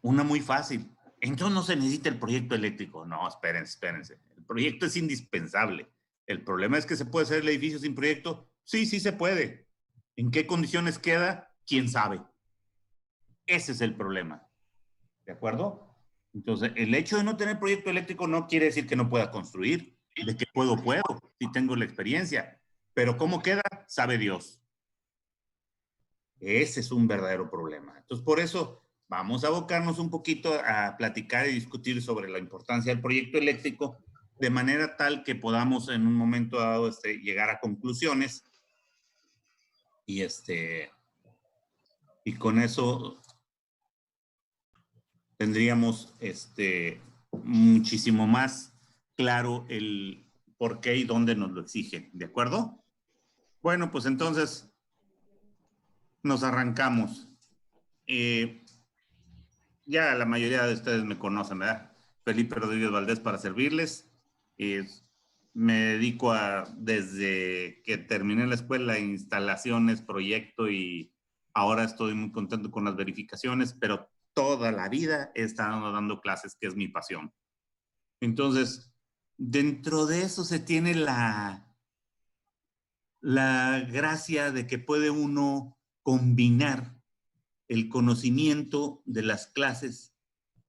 Una muy fácil. Entonces no se necesita el proyecto eléctrico. No, espérense, espérense. El proyecto es indispensable. El problema es que se puede hacer el edificio sin proyecto. Sí, sí se puede. ¿En qué condiciones queda? ¿Quién sabe? Ese es el problema. ¿De acuerdo? Entonces, el hecho de no tener proyecto eléctrico no quiere decir que no pueda construir. De que puedo, puedo. Sí tengo la experiencia. Pero ¿cómo queda? Sabe Dios. Ese es un verdadero problema. Entonces, por eso vamos a abocarnos un poquito a platicar y discutir sobre la importancia del proyecto eléctrico de manera tal que podamos en un momento dado llegar a conclusiones y, y con eso tendríamos muchísimo más claro el por qué y dónde nos lo exigen. ¿De acuerdo? Bueno, pues entonces nos arrancamos. Ya la mayoría de ustedes me conocen, ¿verdad? Felipe Rodríguez Valdés para servirles. Me dedico a, desde que terminé la escuela, instalaciones, proyecto y ahora estoy muy contento con las verificaciones, pero toda la vida he estado dando clases, que es mi pasión. Entonces, dentro de eso se tiene la gracia de que puede uno combinar el conocimiento de las clases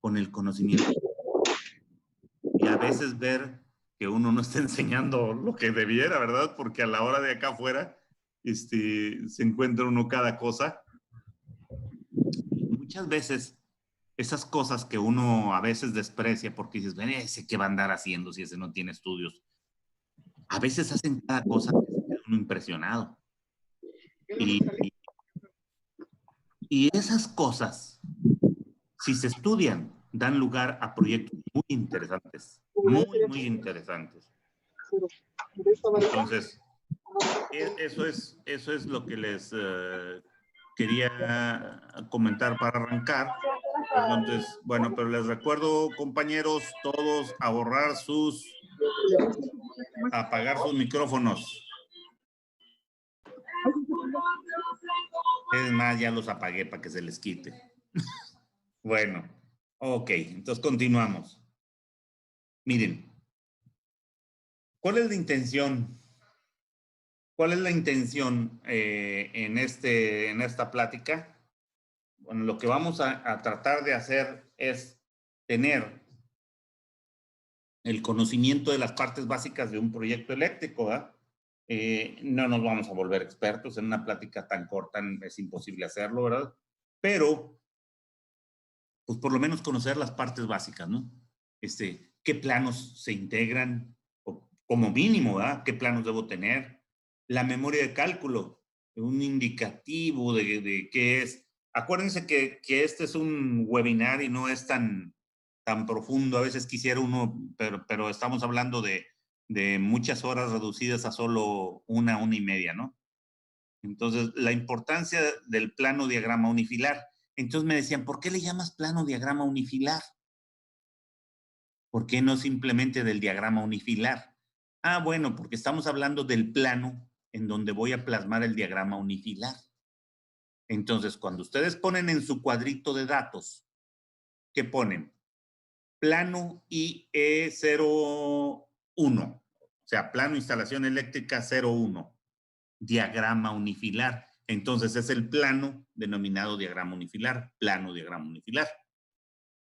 con el conocimiento. Y a veces ver que uno no está enseñando lo que debiera, ¿verdad? Porque a la hora de acá afuera se encuentra uno cada cosa. Y muchas veces esas cosas que uno a veces desprecia porque dices, ven, ese qué va a andar haciendo si ese no tiene estudios. A veces hacen cada cosa que se queda uno impresionado. Y esas cosas, si se estudian, dan lugar a proyectos muy interesantes, muy, muy interesantes. Entonces, eso es lo que les quería comentar para arrancar. Entonces, bueno, pero les recuerdo, compañeros, todos a borrar a apagar sus micrófonos. Es más, ya los apagué para que se les quite. Bueno, ok, entonces continuamos. Miren, ¿cuál es la intención? ¿Cuál es la intención en esta plática? Bueno, lo que vamos a tratar de hacer es tener el conocimiento de las partes básicas de un proyecto eléctrico, ¿verdad? No nos vamos a volver expertos en una plática tan corta, es imposible hacerlo, ¿verdad? Pero, pues por lo menos conocer las partes básicas, ¿no? ¿Qué planos se integran? O, como mínimo, ¿verdad? ¿Qué planos debo tener? La memoria de cálculo, un indicativo de qué es. Acuérdense que este es un webinar y no es tan profundo. A veces quisiera uno, pero estamos hablando de muchas horas reducidas a solo una y media, ¿no? Entonces, la importancia del plano diagrama unifilar. Entonces me decían, ¿por qué le llamas plano diagrama unifilar? ¿Por qué no simplemente del diagrama unifilar? Ah, bueno, porque estamos hablando del plano en donde voy a plasmar el diagrama unifilar. Entonces, cuando ustedes ponen en su cuadrito de datos, ¿qué ponen? Plano IE01, o sea, plano instalación eléctrica 01, diagrama unifilar. Entonces es el plano denominado diagrama unifilar, plano diagrama unifilar.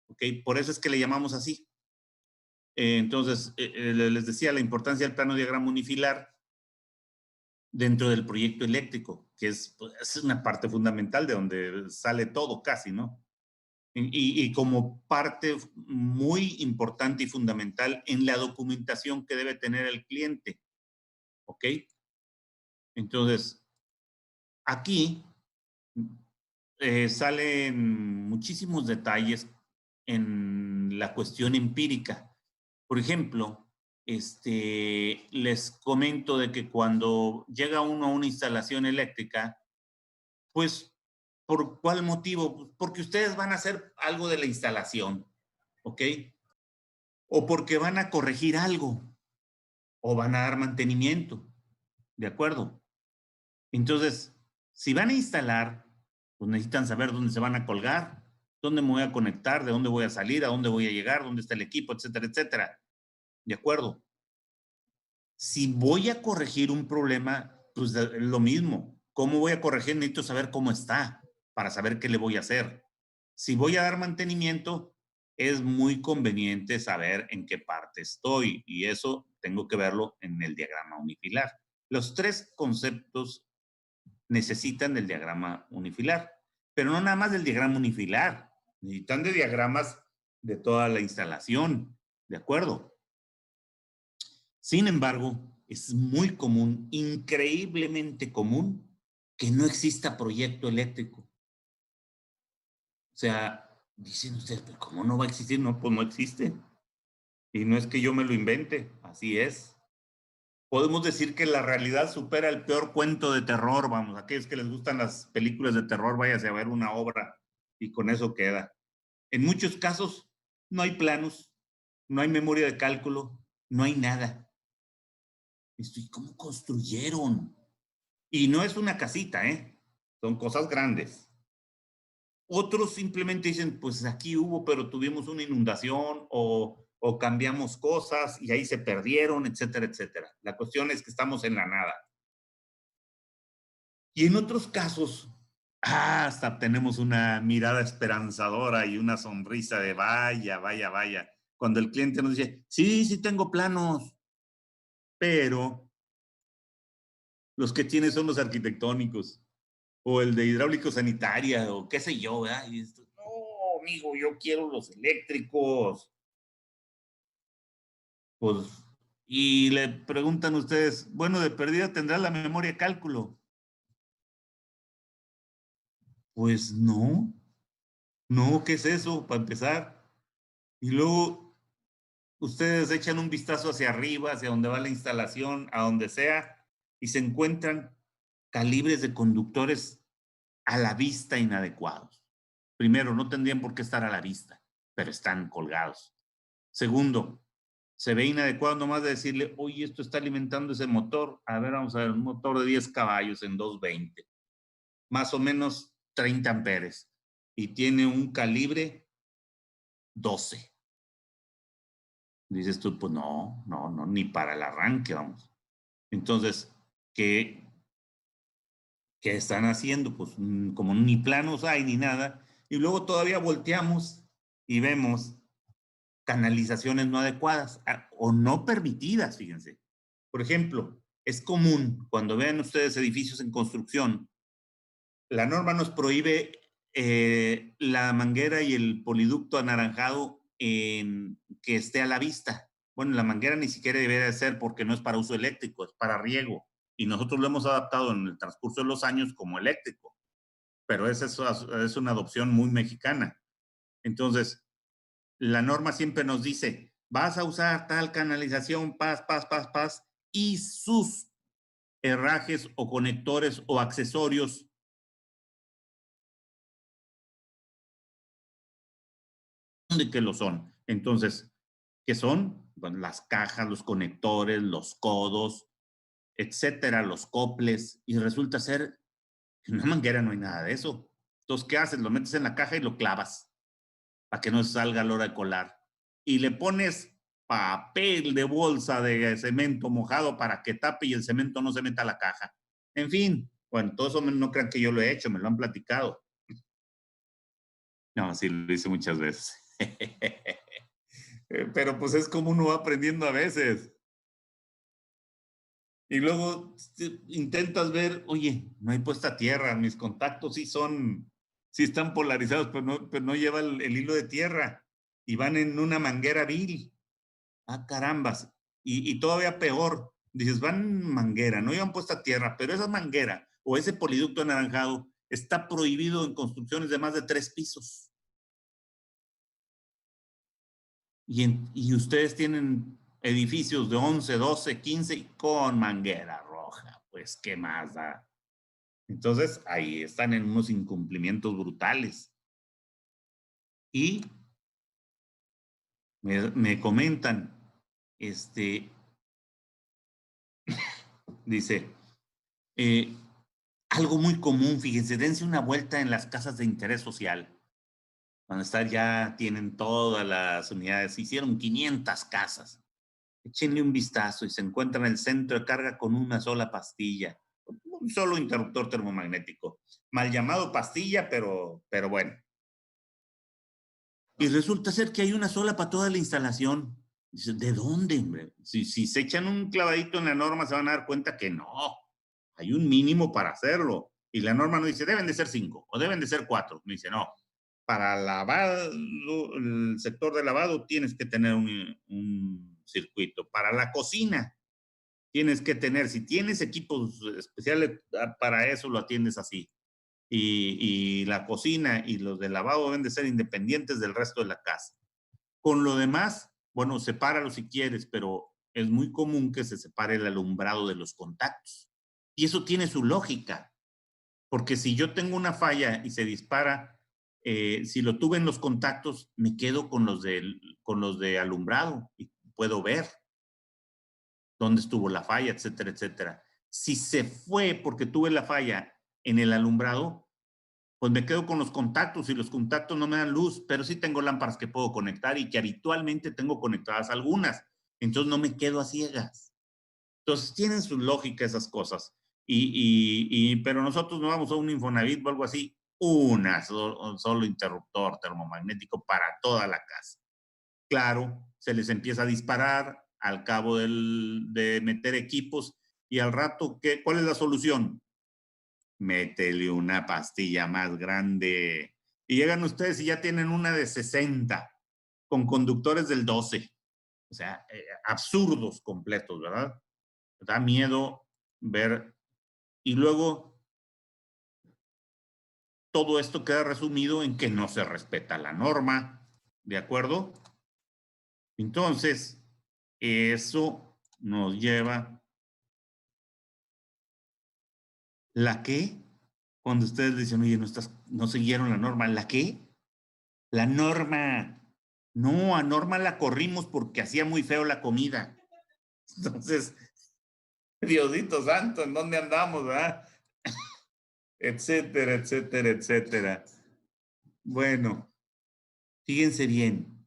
¿Ok? Por eso es que le llamamos así. Entonces, les decía la importancia del plano diagrama unifilar dentro del proyecto eléctrico, que pues, es una parte fundamental de donde sale todo casi, ¿no? Y como parte muy importante y fundamental en la documentación que debe tener el cliente. ¿Ok? Entonces, aquí salen muchísimos detalles en la cuestión empírica. Por ejemplo, les comento de que cuando llega uno a una instalación eléctrica, pues, ¿por cuál motivo? Porque ustedes van a hacer algo de la instalación, ¿ok? O porque van a corregir algo, o van a dar mantenimiento, ¿de acuerdo? Entonces, si van a instalar, pues necesitan saber dónde se van a colgar, dónde me voy a conectar, de dónde voy a salir, a dónde voy a llegar, dónde está el equipo, etcétera, etcétera. ¿De acuerdo? Si voy a corregir un problema, pues es lo mismo. ¿Cómo voy a corregir? Necesito saber cómo está para saber qué le voy a hacer. Si voy a dar mantenimiento, es muy conveniente saber en qué parte estoy y eso tengo que verlo en el diagrama unifilar. Los tres conceptos necesitan del diagrama unifilar, pero no nada más del diagrama unifilar, necesitan de diagramas de toda la instalación, ¿de acuerdo? Sin embargo, es muy común, increíblemente común, que no exista proyecto eléctrico. O sea, dicen ustedes, ¿pero cómo no va a existir? No, pues no existe. Y no es que yo me lo invente, así es. Podemos decir que la realidad supera el peor cuento de terror, vamos, aquellos que les gustan las películas de terror, váyase a ver una obra y con eso queda. En muchos casos no hay planos, no hay memoria de cálculo, no hay nada. ¿Y cómo construyeron? Y no es una casita, ¿eh? Son cosas grandes. Otros simplemente dicen, pues aquí hubo, pero tuvimos una inundación o cambiamos cosas y ahí se perdieron, etcétera, etcétera. La cuestión es que estamos en la nada. Y en otros casos, hasta tenemos una mirada esperanzadora y una sonrisa de vaya, vaya, vaya. Cuando el cliente nos dice, sí, sí tengo planos, pero los que tiene son los arquitectónicos o el de hidráulico sanitaria o qué sé yo, ¿verdad? Y esto, no, amigo, yo quiero los eléctricos. Pues, y le preguntan ustedes, bueno, de perdida tendrá la memoria de cálculo. Pues no, no, ¿qué es eso para empezar? Y luego ustedes echan un vistazo hacia arriba, hacia donde va la instalación, a donde sea, y se encuentran calibres de conductores a la vista inadecuados. Primero, no tendrían por qué estar a la vista, pero están colgados. Segundo, se ve inadecuado nomás de decirle, oye, esto está alimentando ese motor. A ver, vamos a ver, un motor de 10 caballos en 220, más o menos 30 amperes, y tiene un calibre 12. Dices tú, pues no, no, no, ni para el arranque, vamos. Entonces, ¿qué están haciendo? Pues como ni planos hay ni nada. Y luego todavía volteamos y vemos canalizaciones no adecuadas o no permitidas, fíjense. Por ejemplo, es común cuando vean ustedes edificios en construcción, la norma nos prohíbe la manguera y el poliducto anaranjado que esté a la vista. Bueno, la manguera ni siquiera debería de ser porque no es para uso eléctrico, es para riego. Y nosotros lo hemos adaptado en el transcurso de los años como eléctrico. Pero esa es una adopción muy mexicana. Entonces, la norma siempre nos dice, vas a usar tal canalización, paz, paz, paz, paz, y sus herrajes o conectores o accesorios de que lo son. Entonces, ¿qué son? Bueno, las cajas, los conectores, los codos, etcétera, los coples, y resulta ser que en una manguera no hay nada de eso. Entonces, ¿qué haces? Lo metes en la caja y lo clavas para que no salga a la hora de colar. Y le pones papel de bolsa de cemento mojado para que tape y el cemento no se meta a la caja. En fin, bueno, todo eso no crean que yo lo he hecho, me lo han platicado. No, sí, lo hice muchas veces. Pero pues es como uno va aprendiendo a veces. Y luego intentas ver, oye, no hay puesta a tierra, mis contactos sí están polarizados, pero no lleva el hilo de tierra y van en una manguera vil. Ah, carambas. Y todavía peor, dices, van en manguera, no llevan puesta a tierra, pero esa manguera o ese poliducto anaranjado está prohibido en construcciones de más de 3 pisos. Y ustedes tienen edificios de 11, 12, 15 con manguera roja. Pues, ¿qué más da? Entonces, ahí están en unos incumplimientos brutales. Y me comentan, dice, eh, algo muy común, fíjense, dense una vuelta en las casas de interés social. Van a estar, ya tienen todas las unidades, hicieron 500 casas. Échenle un vistazo y se encuentran en el centro de carga con una sola pastilla, un solo interruptor termomagnético. Mal llamado pastilla, pero bueno. Y resulta ser que hay una sola para toda la instalación. Dice, ¿de dónde, hombre? Si se echan un clavadito en la norma, se van a dar cuenta que no. Hay un mínimo para hacerlo. Y la norma no dice, deben de ser 5 o deben de ser 4. Me dice, no. Para lavar el sector de lavado tienes que tener un circuito. Para la cocina tienes que tener, si tienes equipos especiales para eso, lo atiendes así. Y la cocina y los de lavado deben de ser independientes del resto de la casa. Con lo demás, bueno, sepáralo si quieres, pero es muy común que se separe el alumbrado de los contactos. Y eso tiene su lógica, porque si yo tengo una falla y se dispara, si lo tuve en los contactos, me quedo con los de alumbrado y puedo ver dónde estuvo la falla, etcétera, etcétera. Si se fue porque tuve la falla en el alumbrado, pues me quedo con los contactos y los contactos no me dan luz, pero sí tengo lámparas que puedo conectar y que habitualmente tengo conectadas algunas. Entonces no me quedo a ciegas. Entonces tienen su lógica esas cosas. Pero nosotros no vamos a un Infonavit o algo así, solo interruptor termomagnético para toda la casa. Claro, se les empieza a disparar al cabo de meter equipos y al rato, ¿cuál es la solución? Métele una pastilla más grande. Y llegan ustedes y ya tienen una de 60 con conductores del 12. O sea, absurdos completos, ¿verdad? Da miedo ver. Y luego todo esto queda resumido en que no se respeta la norma, ¿de acuerdo? Entonces, eso nos lleva. ¿La qué? Cuando ustedes dicen, oye, no siguieron la norma. ¿La qué? La norma. No, a Norma la corrimos porque hacía muy feo la comida. Entonces, Diosito santo, ¿en dónde andamos, verdad? Etcétera, etcétera, etcétera. Bueno, fíjense bien.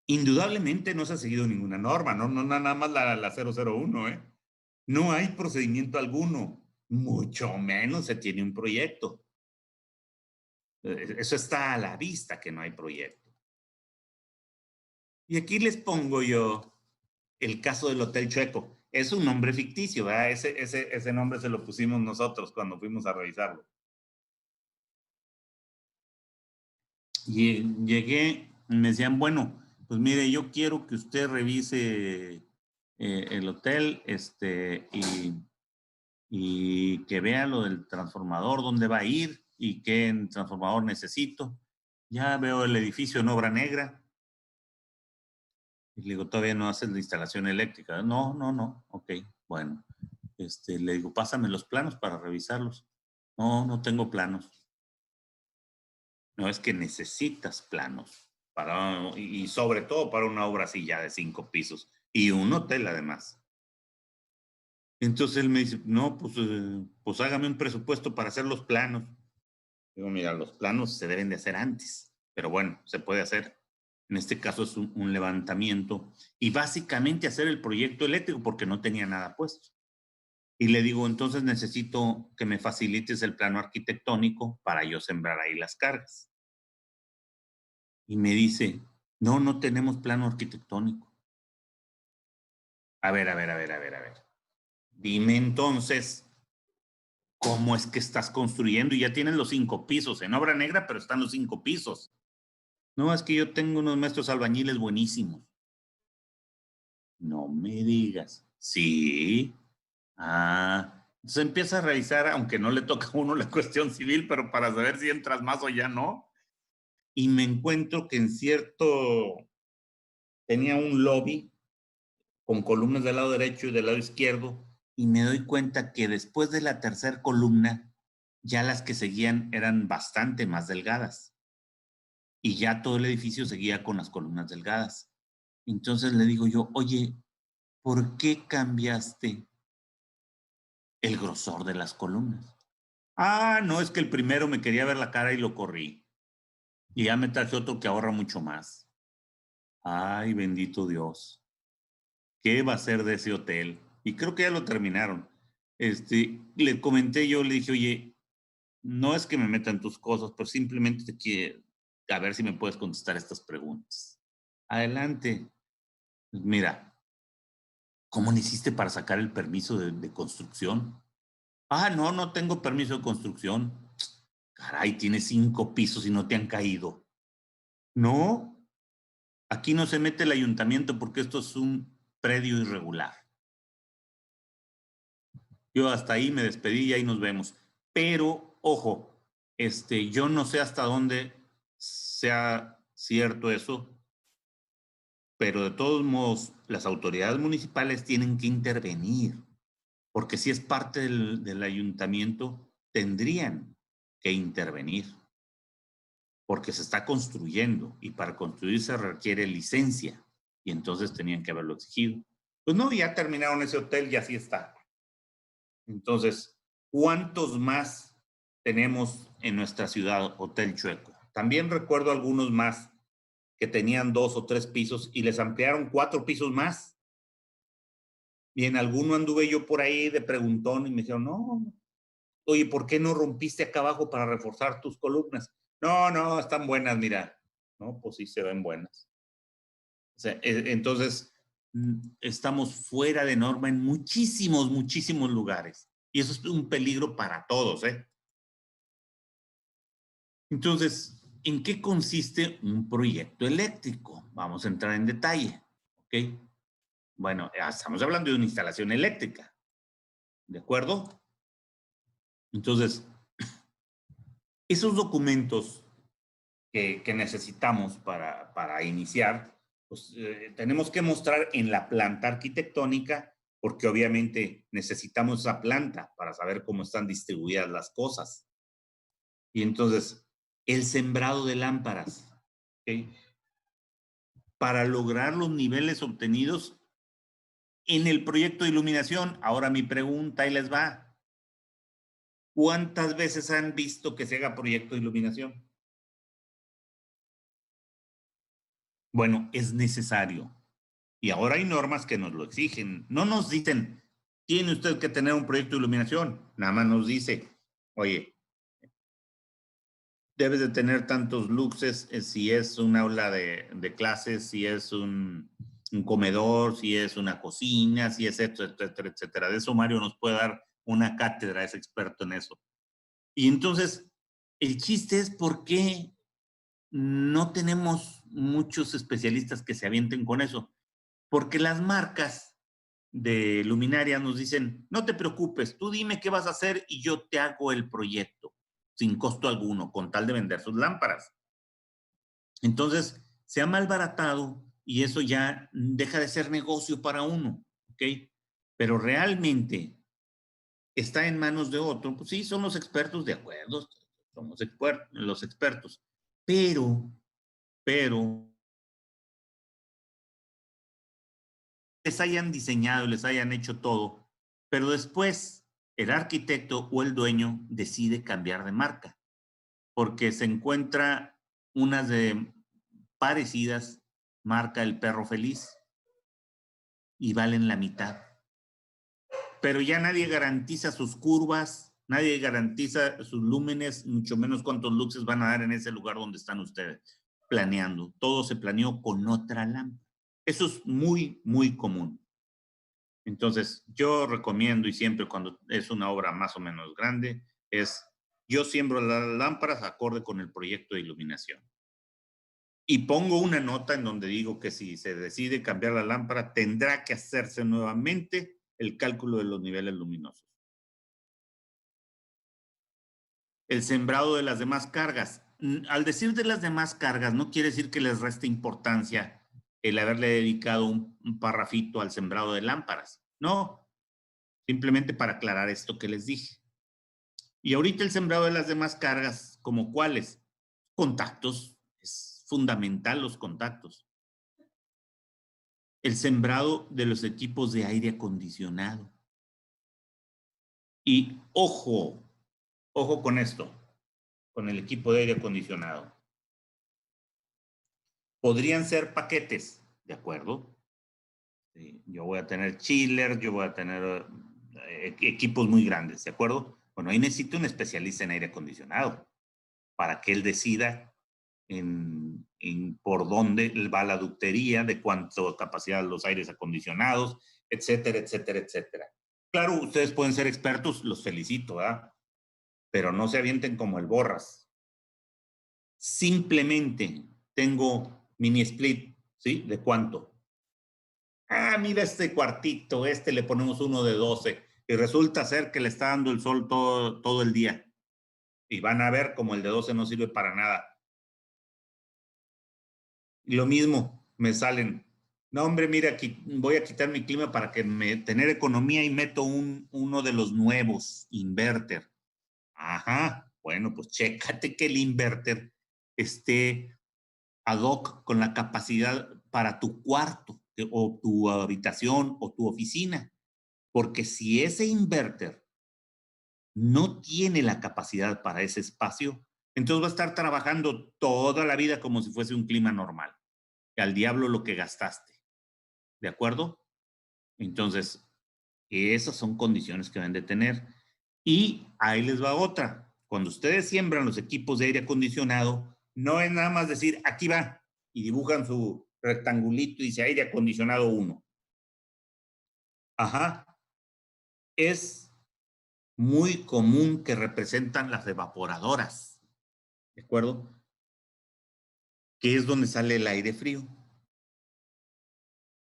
Indudablemente no se ha seguido ninguna norma, no nada más la 001, ¿eh? No hay procedimiento alguno, mucho menos se tiene un proyecto. Eso está a la vista que no hay proyecto. Y aquí les pongo yo el caso del Hotel Chueco. Es un nombre ficticio, ¿verdad? Ese nombre se lo pusimos nosotros cuando fuimos a revisarlo. Y llegué y me decían, bueno, pues mire, yo quiero que usted revise el hotel y que vea lo del transformador, dónde va a ir y qué transformador necesito. Ya veo el edificio en obra negra. Y le digo, todavía no haces la instalación eléctrica. No, no, no. Ok, bueno. Le digo, pásame los planos para revisarlos. No, no tengo planos. No, es que necesitas planos y sobre todo para una obra así ya de 5 pisos y un hotel además. Entonces él me dice, no, pues hágame un presupuesto para hacer los planos. Digo, mira, los planos se deben de hacer antes, pero bueno, se puede hacer. En este caso es un levantamiento y básicamente hacer el proyecto eléctrico porque no tenía nada puesto. Y le digo, entonces necesito que me facilites el plano arquitectónico para yo sembrar ahí las cargas. Y me dice, no, no tenemos plano arquitectónico. A ver, a ver, a ver, a ver, a ver. Dime entonces, ¿cómo es que estás construyendo? Y ya tienes los 5 pisos, en obra negra, pero están los 5 pisos. No, es que yo tengo unos maestros albañiles buenísimos. No me digas. Sí. Ah, entonces empieza a revisar, aunque no le toca a uno la cuestión civil, pero para saber si entras más o ya no. Y me encuentro que tenía un lobby con columnas del lado derecho y del lado izquierdo, y me doy cuenta que después de la tercera columna, ya las que seguían eran bastante más delgadas. Y ya todo el edificio seguía con las columnas delgadas. Entonces le digo yo, oye, ¿por qué cambiaste el grosor de las columnas? Ah, no, es que el primero me quería ver la cara y lo corrí. Y ya me traje otro que ahorra mucho más. Ay, bendito Dios. ¿Qué va a ser de ese hotel? Y creo que ya lo terminaron. Le comenté yo, le dije, oye, no es que me meta en tus cosas, pero simplemente te quiero a ver si me puedes contestar estas preguntas. Adelante. Pues mira, ¿cómo le hiciste para sacar el permiso de construcción? Ah, no, no tengo permiso de construcción. Caray, tienes 5 pisos y no te han caído. No, aquí no se mete el ayuntamiento porque esto es un predio irregular. Yo hasta ahí me despedí y ahí nos vemos. Pero, ojo, yo no sé hasta dónde sea cierto eso, pero de todos modos, las autoridades municipales tienen que intervenir, porque si es parte del ayuntamiento, tendrían que intervenir, porque se está construyendo y para construir se requiere licencia y entonces tenían que haberlo exigido. Pues no, ya terminaron ese hotel y así está. Entonces, ¿cuántos más tenemos en nuestra ciudad, Hotel Chueco? También recuerdo algunos más que tenían 2 o 3 pisos y les ampliaron 4 pisos más. Y en alguno anduve yo por ahí de preguntón y me dijeron, no, oye, ¿por qué no rompiste acá abajo para reforzar tus columnas? No, no, están buenas, mira. No, pues sí se ven buenas. O sea, entonces, estamos fuera de norma en muchísimos, muchísimos lugares. Y eso es un peligro para todos, ¿eh? Entonces, ¿en qué consiste un proyecto eléctrico? Vamos a entrar en detalle, ¿ok? Bueno, estamos hablando de una instalación eléctrica, ¿de acuerdo? Entonces, esos documentos que necesitamos para iniciar, pues tenemos que mostrar en la planta arquitectónica, porque obviamente necesitamos esa planta para saber cómo están distribuidas las cosas. Y entonces, el sembrado de lámparas, ¿ok? Para lograr los niveles obtenidos en el proyecto de iluminación. Ahora mi pregunta, ahí les va. ¿Cuántas veces han visto que se haga proyecto de iluminación? Bueno, es necesario. Y ahora hay normas que nos lo exigen. No nos dicen, tiene usted que tener un proyecto de iluminación. Nada más nos dice, oye, debes de tener tantos luxes si es un aula de clases, si es un comedor, si es una cocina, si es esto, etcétera, etcétera. De eso Mario nos puede dar una cátedra, es experto en eso. Y entonces, el chiste es por qué no tenemos muchos especialistas que se avienten con eso. Porque las marcas de luminaria nos dicen, no te preocupes, tú dime qué vas a hacer y yo te hago el proyecto sin costo alguno, con tal de vender sus lámparas. Entonces, se ha malbaratado y eso ya deja de ser negocio para uno, ¿ok? Pero realmente está en manos de otro, pues sí, son los expertos de acuerdo, somos los expertos, pero les hayan diseñado, les hayan hecho todo, pero después el arquitecto o el dueño decide cambiar de marca porque se encuentra unas de parecidas, marca El Perro Feliz, y valen la mitad. Pero ya nadie garantiza sus curvas, nadie garantiza sus lúmenes, mucho menos cuántos luxes van a dar en ese lugar donde están ustedes planeando. Todo se planeó con otra lámpara. Eso es muy, muy común. Entonces, yo recomiendo y siempre cuando es una obra más o menos grande, es yo siembro las lámparas acorde con el proyecto de iluminación. Y pongo una nota en donde digo que si se decide cambiar la lámpara, tendrá que hacerse nuevamente el cálculo de los niveles luminosos. El sembrado de las demás cargas. Al decir de las demás cargas, no quiere decir que les reste importancia el haberle dedicado un parrafito al sembrado de lámparas. No, simplemente para aclarar esto que les dije. Y ahorita el sembrado de las demás cargas, ¿como cuáles? Contactos. Es fundamental los contactos. El sembrado de los equipos de aire acondicionado. Y ojo, ojo con esto, con el equipo de aire acondicionado. Podrían ser paquetes, ¿de acuerdo? Sí, yo voy a tener chiller, yo voy a tener equipos muy grandes, ¿de acuerdo? Bueno, ahí necesito un especialista en aire acondicionado para que él decida en por dónde va la ductería, de cuánto capacidad los aires acondicionados, etcétera, etcétera, etcétera. Claro, ustedes pueden ser expertos, los felicito, ¿verdad? Pero no se avienten como el Borras. Simplemente tengo mini split, ¿sí? ¿De cuánto? Ah, mira este cuartito, este le ponemos uno de 12 y resulta ser que le está dando el sol todo el día. Y van a ver como el de 12 no sirve para nada. Y lo mismo, me salen. No, hombre, mira, aquí voy a quitar mi clima para que tener economía y meto uno de los nuevos, inverter. Ajá, bueno, pues chécate que el inverter esté ad hoc con la capacidad para tu cuarto o tu habitación o tu oficina. Porque si ese inverter no tiene la capacidad para ese espacio, entonces va a estar trabajando toda la vida como si fuese un clima normal. Al diablo lo que gastaste. ¿De acuerdo? Entonces, esas son condiciones que deben de tener. Y ahí les va otra. Cuando ustedes siembran los equipos de aire acondicionado, no es nada más decir, aquí va, y dibujan su rectangulito y dice aire acondicionado 1. Ajá. Es muy común que representan las evaporadoras. ¿De acuerdo? Que es donde sale el aire frío.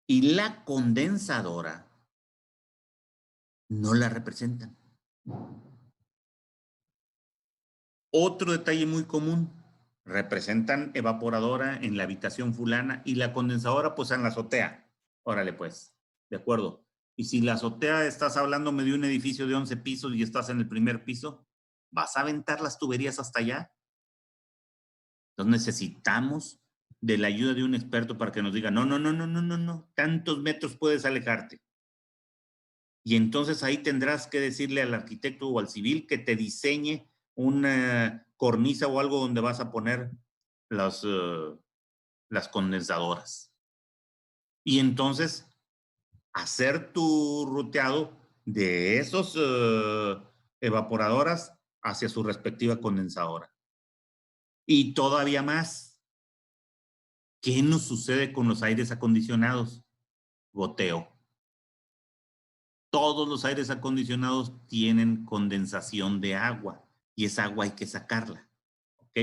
Y la condensadora no la representan. Otro detalle muy común, representan evaporadora en la habitación fulana y la condensadora pues en la azotea. Órale pues, de acuerdo. Y si la azotea estás hablándome de un edificio de 11 pisos y estás en el primer piso, ¿vas a aventar las tuberías hasta allá? Entonces necesitamos de la ayuda de un experto para que nos diga, no, no, no, no, no, no, no, tantos metros puedes alejarte. Y entonces ahí tendrás que decirle al arquitecto o al civil que te diseñe una cornisa o algo donde vas a poner las condensadoras. Y entonces hacer tu ruteado de esos evaporadoras hacia su respectiva condensadora. Y todavía más, ¿qué nos sucede con los aires acondicionados? Goteo. Todos los aires acondicionados tienen condensación de agua y esa agua hay que sacarla. ¿Ok?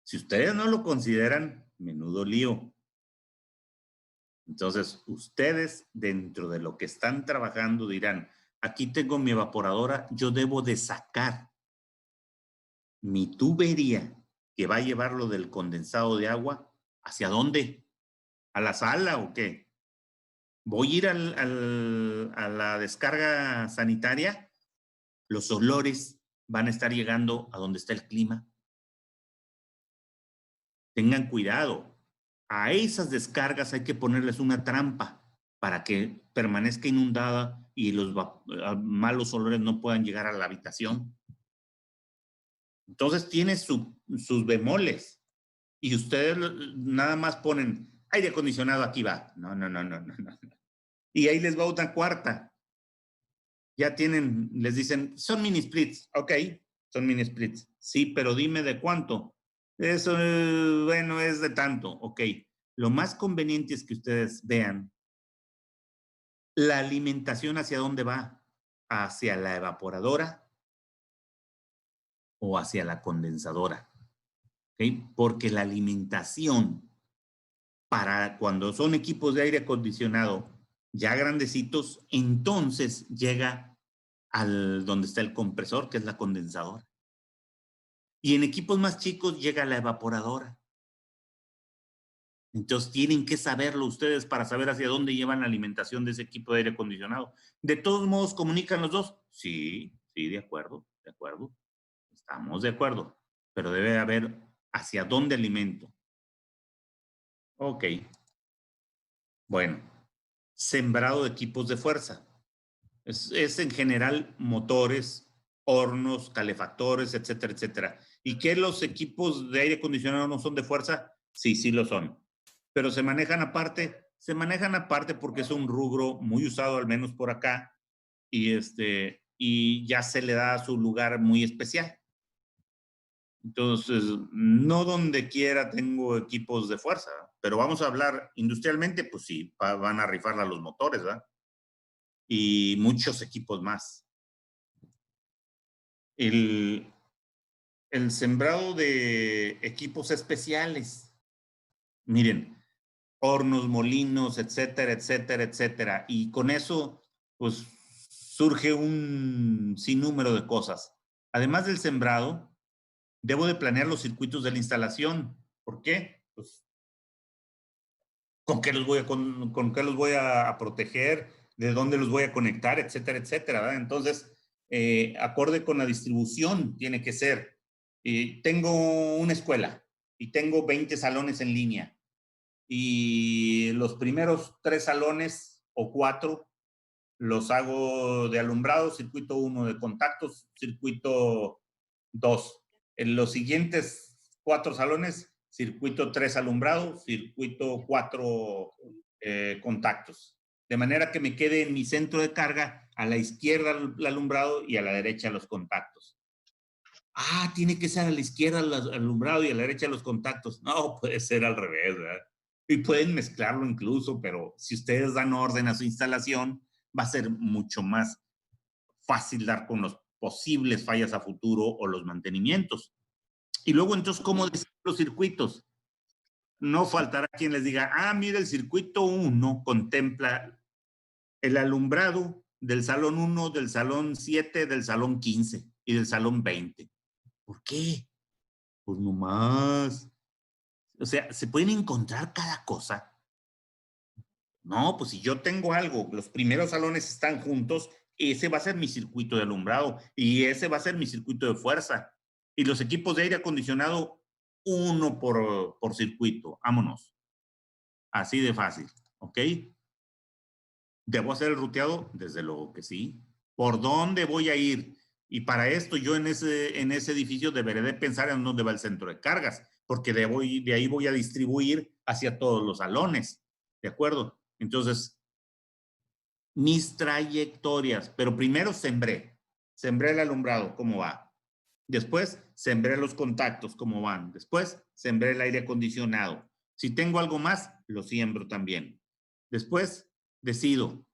Si ustedes no lo consideran, menudo lío. Entonces, ustedes dentro de lo que están trabajando dirán, aquí tengo mi evaporadora, yo debo de sacar mi tubería que va a llevarlo del condensado de agua, ¿hacia dónde? ¿A la sala o qué? ¿Voy a ir a la descarga sanitaria? Los olores van a estar llegando a donde está el clima. Tengan cuidado. A esas descargas hay que ponerles una trampa para que permanezca inundada y los malos olores no puedan llegar a la habitación. Entonces tiene sus bemoles y ustedes nada más ponen aire acondicionado, aquí va. No, no, no, no, no, no. Y ahí les va una cuarta. Ya tienen, les dicen, son mini splits. Ok, son mini splits. Sí, pero dime de cuánto. Eso, bueno, es de tanto. Ok. Lo más conveniente es que ustedes vean la alimentación hacia dónde va. ¿Hacia la evaporadora o hacia la condensadora? ¿Okay? Porque la alimentación para cuando son equipos de aire acondicionado ya grandecitos, entonces llega al donde está el compresor, que es la condensadora. Y en equipos más chicos llega la evaporadora. Entonces tienen que saberlo ustedes para saber hacia dónde llevan la alimentación de ese equipo de aire acondicionado. ¿De todos modos comunican los dos? Sí, sí, de acuerdo, de acuerdo. Estamos de acuerdo. Pero debe haber hacia dónde alimento. Ok. Bueno, sembrado de equipos de fuerza. Es en general motores, hornos, calefactores, etcétera, etcétera. ¿Y qué los equipos de aire acondicionado no son de fuerza? Sí, sí lo son. pero se manejan aparte porque es un rubro muy usado, al menos por acá, y ya se le da su lugar muy especial. Entonces, no donde quiera tengo equipos de fuerza, pero vamos a hablar industrialmente, pues sí, van a rifarla los motores, ¿verdad? Y muchos equipos más. El sembrado de equipos especiales, miren, hornos, molinos, etcétera, etcétera, etcétera. Y con eso, pues, surge un sinnúmero de cosas. Además del sembrado, debo de planear los circuitos de la instalación. ¿Por qué? Pues, ¿con qué los voy a proteger? ¿De dónde los voy a conectar? Etcétera, etcétera, ¿verdad? Entonces, acorde con la distribución, tiene que ser. Tengo una escuela y tengo 20 salones en línea. Y los primeros 3 salones o 4 los hago de alumbrado, circuito 1 de contactos, circuito 2. En los siguientes 4 salones, circuito 3 alumbrado, circuito 4 contactos. De manera que me quede en mi centro de carga, a la izquierda el alumbrado y a la derecha los contactos. Ah, tiene que ser a la izquierda el alumbrado y a la derecha los contactos. No, puede ser al revés, ¿verdad? Y pueden mezclarlo incluso, pero si ustedes dan orden a su instalación, va a ser mucho más fácil dar con los posibles fallas a futuro o los mantenimientos. Y luego, entonces, ¿cómo decir los circuitos? No faltará quien les diga, ah, mira, el circuito 1 contempla el alumbrado del salón 1, del salón 7, del salón 15 y del salón 20. ¿Por qué? Pues nomás. O sea, ¿se pueden encontrar cada cosa? No, pues si yo tengo algo, los primeros salones están juntos, ese va a ser mi circuito de alumbrado y ese va a ser mi circuito de fuerza. Y los equipos de aire acondicionado, uno por circuito. Vámonos. Así de fácil, ¿ok? ¿Debo hacer el ruteado? Desde luego que sí. ¿Por dónde voy a ir? Y para esto yo en ese edificio deberé de pensar en dónde va el centro de cargas, porque de ahí voy a distribuir hacia todos los salones. ¿De acuerdo? Entonces, mis trayectorias, pero primero sembré el alumbrado, ¿cómo va? Después sembré los contactos, ¿cómo van? Después sembré el aire acondicionado. Si tengo algo más, lo siembro también. Después decido,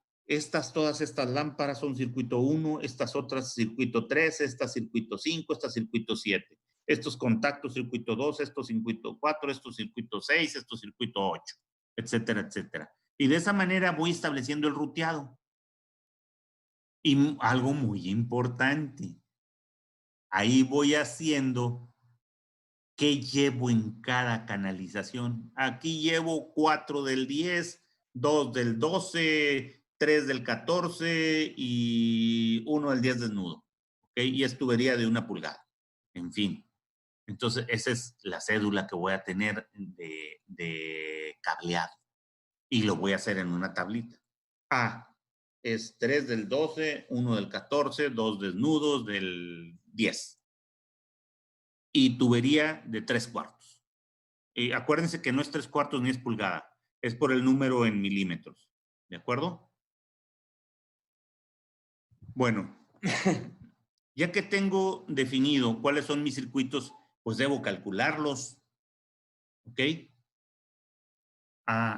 todas estas lámparas son circuito 1, estas otras circuito 3, estas circuito 5, estas circuito 7. Estos contactos circuito 2, estos circuito 4, estos circuito 6, estos circuito 8, etcétera, etcétera. Y de esa manera voy estableciendo el ruteado. Y algo muy importante, ahí voy haciendo qué llevo en cada canalización. Aquí llevo 4 del 10, 2 del 12, 3 del 14 y 1 del 10 desnudo. ¿Okay? Y es tubería de 1 pulgada. En fin. Entonces, esa es la cédula que voy a tener de cableado. Y lo voy a hacer en una tablita. Es 3 del 12, 1 del 14, 2 desnudos del 10. Y tubería de 3/4. Acuérdense que no es 3/4 ni es pulgada, es por el número en milímetros. ¿De acuerdo? Bueno, ya que tengo definido cuáles son mis circuitos, pues debo calcularlos. ¿Ok?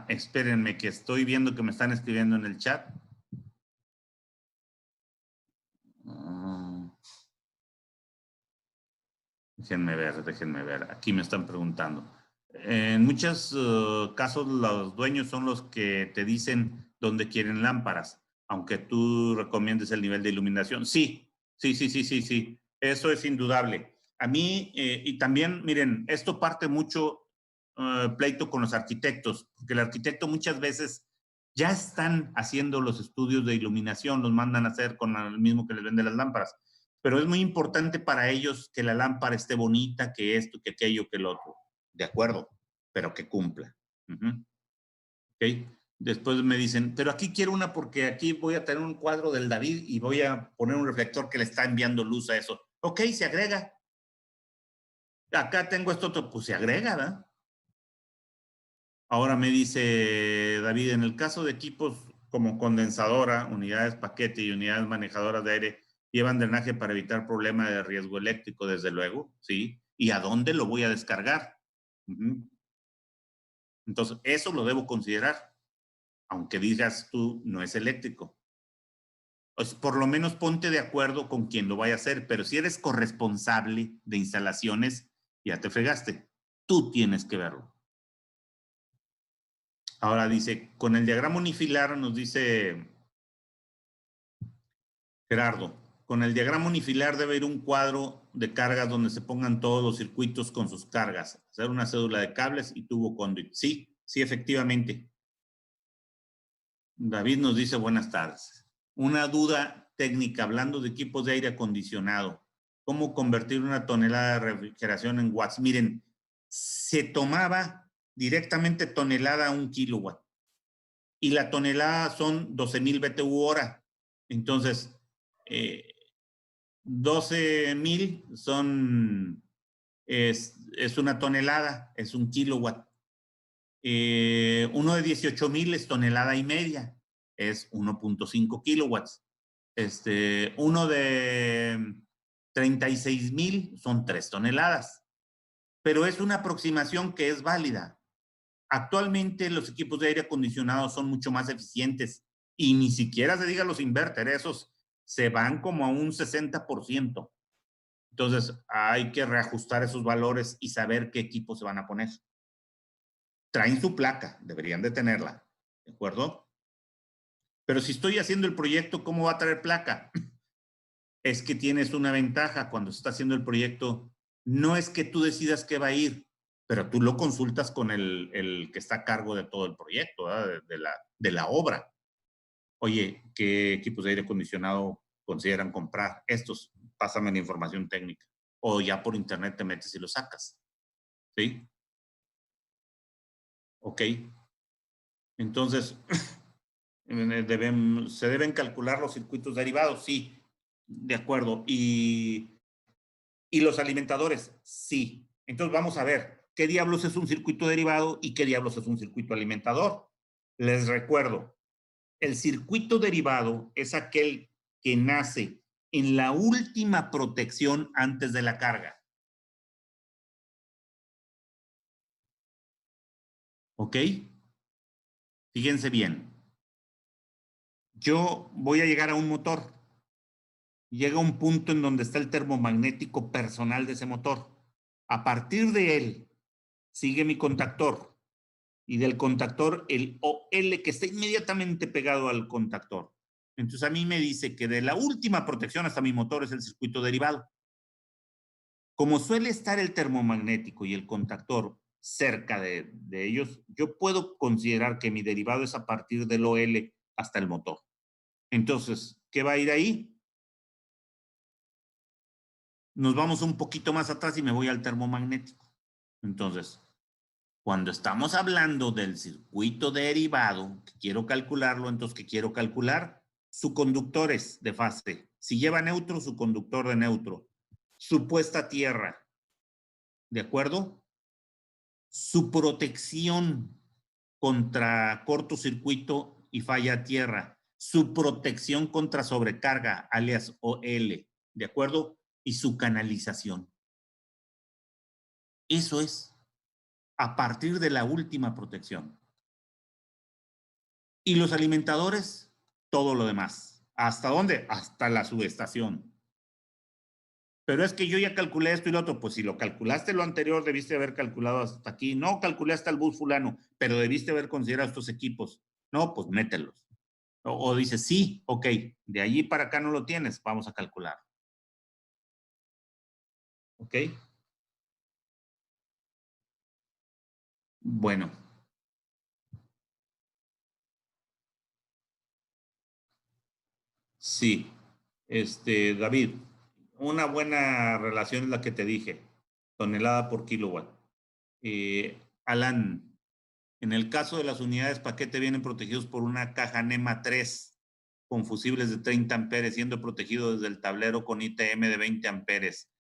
Espérenme que estoy viendo que me están escribiendo en el chat. Déjenme ver. Aquí me están preguntando. En muchos casos los dueños son los que te dicen dónde quieren lámparas, aunque tú recomiendes el nivel de iluminación. Sí. Eso es indudable. A mí, y también, miren, esto parte mucho pleito con los arquitectos, porque el arquitecto muchas veces ya están haciendo los estudios de iluminación, los mandan a hacer con el mismo que les vende las lámparas, pero es muy importante para ellos que la lámpara esté bonita, que esto, que aquello, que el otro. De acuerdo, pero que cumpla. ¿Ok? Después me dicen, pero aquí quiero una porque aquí voy a tener un cuadro del David y voy a poner un reflector que le está enviando luz a eso. Ok, se agrega. Acá tengo esto otro, pues se agrega, ¿verdad? Ahora me dice David, en el caso de equipos como condensadora, unidades paquete y unidades manejadoras de aire, ¿llevan drenaje para evitar problemas de riesgo eléctrico? Desde luego, ¿sí? ¿Y a dónde lo voy a descargar? Entonces, eso lo debo considerar, aunque digas tú, no es eléctrico. Pues por lo menos ponte de acuerdo con quien lo vaya a hacer, pero si eres corresponsable de instalaciones, ya te fregaste. Tú tienes que verlo. Ahora dice, con el diagrama unifilar nos dice Gerardo, con el diagrama unifilar debe ir un cuadro de cargas donde se pongan todos los circuitos con sus cargas. Hacer una cédula de cables y tubo conduit. Sí, sí, efectivamente. David nos dice buenas tardes. Una duda técnica, hablando de equipos de aire acondicionado. ¿Cómo convertir una tonelada de refrigeración en watts? Miren, se tomaba directamente tonelada a 1 kilowatt. Y la tonelada son 12,000 BTU hora. Entonces, 12,000 son, es una tonelada, es 1 kilowatt. Uno de 18,000 es tonelada y media, es 1.5 kilowatts. Uno de 36,000 son 3 toneladas. Pero es una aproximación que es válida. Actualmente los equipos de aire acondicionado son mucho más eficientes y ni siquiera se diga los inverter, esos se van como a un 60%. Entonces hay que reajustar esos valores y saber qué equipos se van a poner. Traen su placa, deberían de tenerla, ¿de acuerdo? Pero si estoy haciendo el proyecto, ¿cómo va a traer placa? Es que tienes una ventaja cuando se está haciendo el proyecto. No es que tú decidas qué va a ir, pero tú lo consultas con el que está a cargo de todo el proyecto, de la obra. Oye, ¿qué equipos de aire acondicionado consideran comprar? Estos, pásame la información técnica. O ya por internet te metes y lo sacas. ¿Sí? Ok. Entonces, ¿se deben calcular los circuitos derivados? Sí, de acuerdo. ¿Y los alimentadores? Sí. Entonces vamos a ver qué diablos es un circuito derivado y qué diablos es un circuito alimentador. Les recuerdo, el circuito derivado es aquel que nace en la última protección antes de la carga. ¿Ok? Fíjense bien. Yo voy a llegar a un motor. Llega un punto en donde está el termomagnético personal de ese motor. A partir de él, sigue mi contactor. Y del contactor, el OL que está inmediatamente pegado al contactor. Entonces a mí me dice que de la última protección hasta mi motor es el circuito derivado. Como suele estar el termomagnético y el contactor cerca de ellos, yo puedo considerar que mi derivado es a partir del OL hasta el motor. Entonces, ¿qué va a ir ahí? Nos vamos un poquito más atrás y me voy al termomagnético. Entonces, cuando estamos hablando del circuito derivado, que quiero calcularlo, entonces, ¿qué quiero calcular? Su conductores de fase. Si lleva neutro, su conductor de neutro. Su puesta a tierra. ¿De acuerdo? Su protección contra cortocircuito y falla a tierra. Su protección contra sobrecarga, alias OL. ¿De acuerdo? Y su canalización. Eso es a partir de la última protección. Y los alimentadores, todo lo demás. ¿Hasta dónde? Hasta la subestación. Pero es que yo ya calculé esto y lo otro. Pues si lo calculaste lo anterior, debiste haber calculado hasta aquí. No, calculé hasta el bus fulano, pero debiste haber considerado estos equipos. No, pues mételos. O dices, sí, ok, de allí para acá no lo tienes, vamos a calcular. ¿Ok? Bueno. Sí. David, una buena relación es la que te dije, tonelada por kilowatt. Alan, en el caso de las unidades paquete vienen protegidos por una caja NEMA 3 con fusibles de 30 amperes, siendo protegido desde el tablero con ITM de 20 amperes.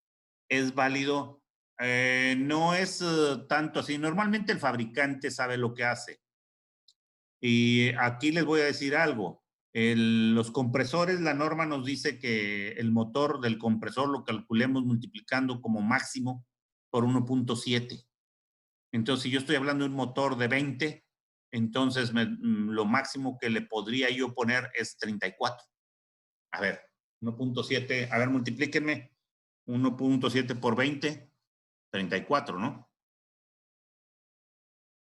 ¿Es válido? No es tanto así. Normalmente el fabricante sabe lo que hace. Y aquí les voy a decir algo. Los compresores, la norma nos dice que el motor del compresor lo calculemos multiplicando como máximo por 1.7. Entonces, si yo estoy hablando de un motor de 20, entonces lo máximo que le podría yo poner es 34. A ver, 1.7, a ver, multiplíquenme. 1.7 por 20, 34, ¿no?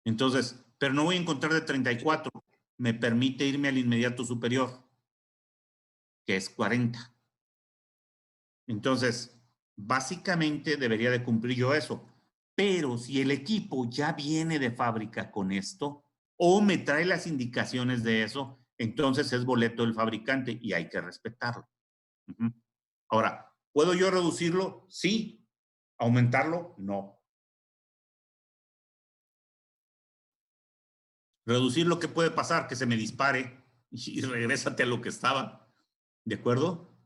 Entonces, pero no voy a encontrar de 34. Me permite irme al inmediato superior, que es 40. Entonces, básicamente debería de cumplir yo eso. Pero si el equipo ya viene de fábrica con esto o me trae las indicaciones de eso, entonces es boleto del fabricante y hay que respetarlo. Ahora, ¿puedo yo reducirlo? Sí. ¿Aumentarlo? No. Reducir lo que puede pasar, que se me dispare y regrésate a lo que estaba. ¿De acuerdo?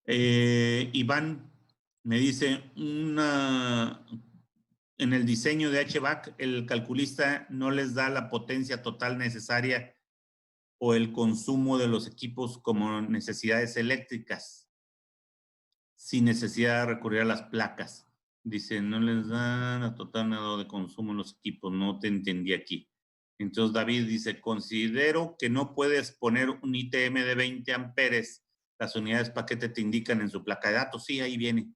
Iván me dice, en el diseño de HVAC, el calculista no les da la potencia total necesaria o el consumo de los equipos como necesidades eléctricas, sin necesidad de recurrir a las placas. Dice, no les da la total nada de consumo en los equipos, no te entendí aquí. Entonces David dice, considero que no puedes poner un ITM de 20 amperes, las unidades paquete te indican en su placa de datos, sí, ahí viene.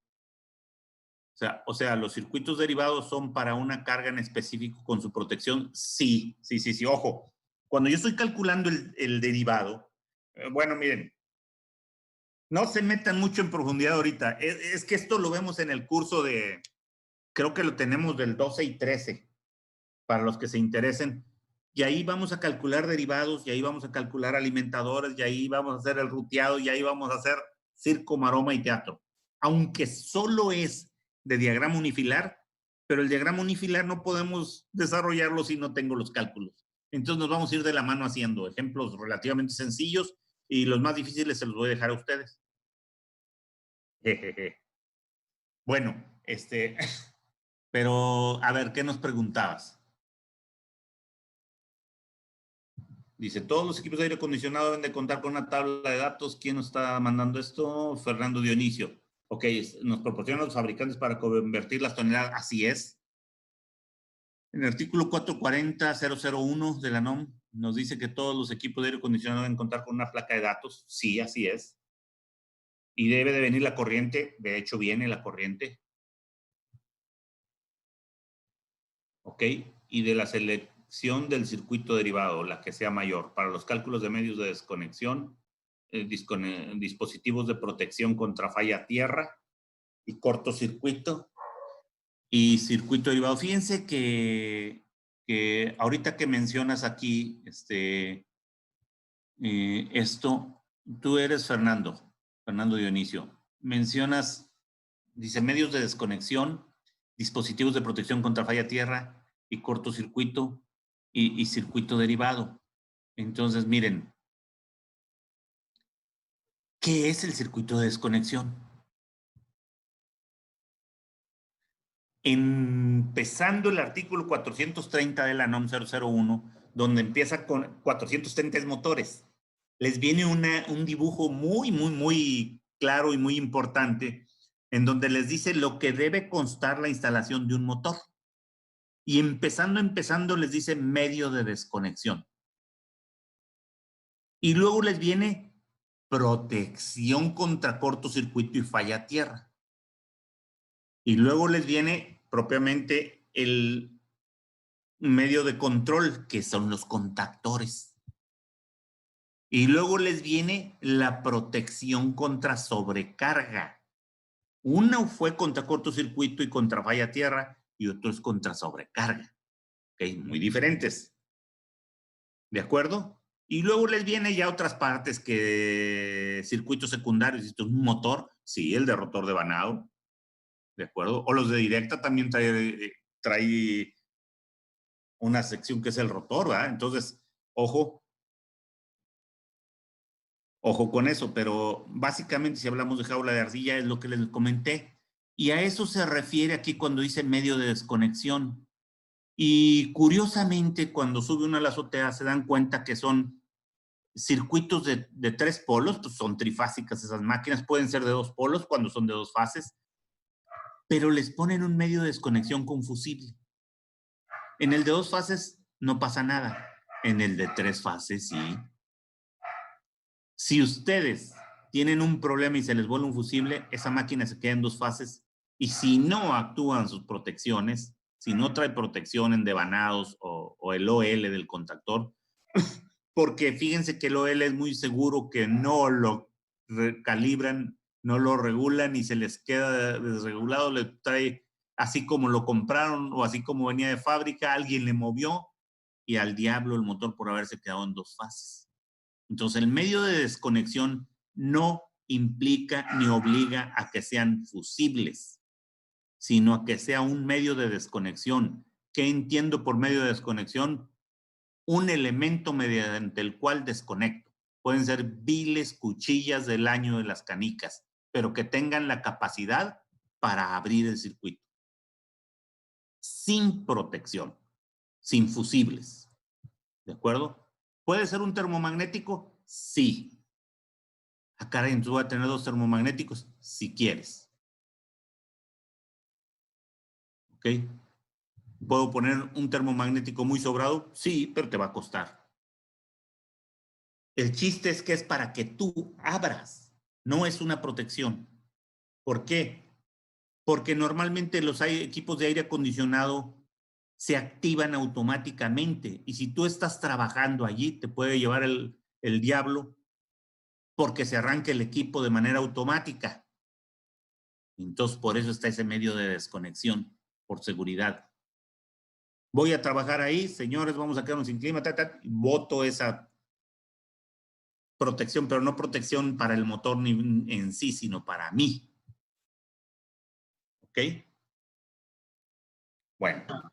O sea, los circuitos derivados son para una carga en específico con su protección, sí, ojo. Cuando yo estoy calculando el derivado, bueno, miren, no se metan mucho en profundidad ahorita. Es que esto lo vemos en el curso de, creo que lo tenemos del 12 y 13, para los que se interesen. Y ahí vamos a calcular derivados, y ahí vamos a calcular alimentadores, y ahí vamos a hacer el ruteado, y ahí vamos a hacer circo, maroma y teatro. Aunque solo es de diagrama unifilar, pero el diagrama unifilar no podemos desarrollarlo si no tengo los cálculos. Entonces nos vamos a ir de la mano haciendo ejemplos relativamente sencillos y los más difíciles se los voy a dejar a ustedes. Bueno, pero a ver, ¿qué nos preguntabas? Dice, todos los equipos de aire acondicionado deben de contar con una tabla de datos. ¿Quién nos está mandando esto? Fernando Dionisio. Ok, nos proporcionan los fabricantes para convertir las toneladas. Así es. En el artículo 440.001 de la NOM nos dice que todos los equipos de aire acondicionado deben contar con una placa de datos. Sí, así es. Y debe de venir la corriente. De hecho, viene la corriente. Ok. Y de la selección del circuito derivado, la que sea mayor. Para los cálculos de medios de desconexión, dispositivos de protección contra falla tierra y cortocircuito y circuito derivado. Fíjense que ahorita que mencionas aquí esto, tú eres Fernando Dionisio, mencionas, dice medios de desconexión, dispositivos de protección contra falla tierra y cortocircuito y circuito derivado. Entonces, miren, ¿qué es el circuito de desconexión? Empezando el artículo 430 de la NOM 001, donde empieza con 430 motores. Les viene un dibujo muy claro y muy importante, en donde les dice lo que debe constar la instalación de un motor. Y empezando les dice medio de desconexión. Y luego les viene protección contra cortocircuito y falla tierra. Y luego les viene propiamente el medio de control, que son los contactores. Y luego les viene la protección contra sobrecarga. Uno fue contra cortocircuito y contra falla tierra, y otro es contra sobrecarga. ¿Okay? Muy diferentes. ¿De acuerdo? Y luego les viene ya otras partes que circuitos secundarios, esto es un motor, sí, el de rotor de vanado, ¿de acuerdo? O los de directa también trae una sección que es el rotor, ¿verdad? Entonces, ojo con eso, pero básicamente si hablamos de jaula de ardilla es lo que les comenté. Y a eso se refiere aquí cuando dice medio de desconexión. Y curiosamente, cuando sube uno a la azotea, se dan cuenta que son circuitos de 3 polos, pues son trifásicas esas máquinas, pueden ser de 2 polos cuando son de 2 fases, pero les ponen un medio de desconexión con fusible. En el de 2 fases no pasa nada, en el de 3 fases sí. Si ustedes tienen un problema y se les vuelve un fusible, esa máquina se queda en 2 fases y si no actúan sus protecciones, si no trae protección en devanados o el OL del contactor, porque fíjense que el OL es muy seguro que no lo calibran, no lo regulan y se les queda desregulado, le trae así como lo compraron o así como venía de fábrica, alguien le movió y al diablo el motor por haberse quedado en 2 fases. Entonces el medio de desconexión no implica ni obliga a que sean fusibles, sino a que sea un medio de desconexión. ¿Qué entiendo por medio de desconexión? Un elemento mediante el cual desconecto. Pueden ser viles cuchillas del año de las canicas, pero que tengan la capacidad para abrir el circuito. Sin protección, sin fusibles. ¿De acuerdo? ¿Puede ser un termomagnético? Sí. Acá tú vas a tener 2 termomagnéticos si quieres. ¿Ok? ¿Puedo poner un termomagnético muy sobrado? Sí, pero te va a costar. El chiste es que es para que tú abras, no es una protección. ¿Por qué? Porque normalmente los equipos de aire acondicionado se activan automáticamente y si tú estás trabajando allí te puede llevar el diablo porque se arranca el equipo de manera automática. Entonces por eso está ese medio de desconexión, por seguridad. Voy a trabajar ahí, señores, vamos a quedarnos sin clima, voto esa protección, pero no protección para el motor ni en sí, sino para mí. ¿Ok? Bueno.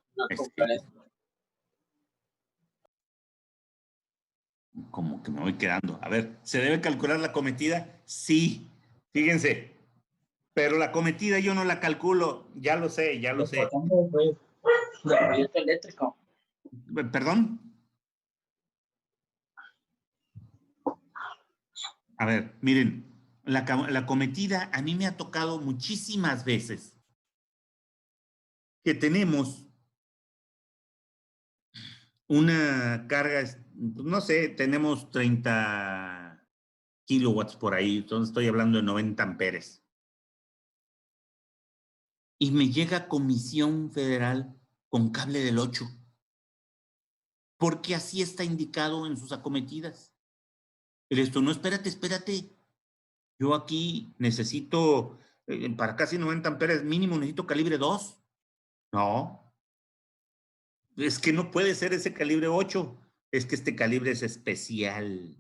Como que me voy quedando. A ver, ¿se debe calcular la cometida? Sí. Fíjense. Pero la cometida yo no la calculo. Ya lo sé, ya lo sé. Eléctrico. ¿Perdón? A ver, miren, la cometida a mí me ha tocado muchísimas veces que tenemos una carga, no sé, tenemos 30 kilowatts por ahí, entonces estoy hablando de 90 amperes. Y me llega Comisión Federal con cable del 8, porque así está indicado en sus acometidas. Esto, no, espérate. Yo aquí necesito, para casi 90 amperes mínimo, necesito calibre 2. No, es que no puede ser ese calibre 8. Es que este calibre es especial.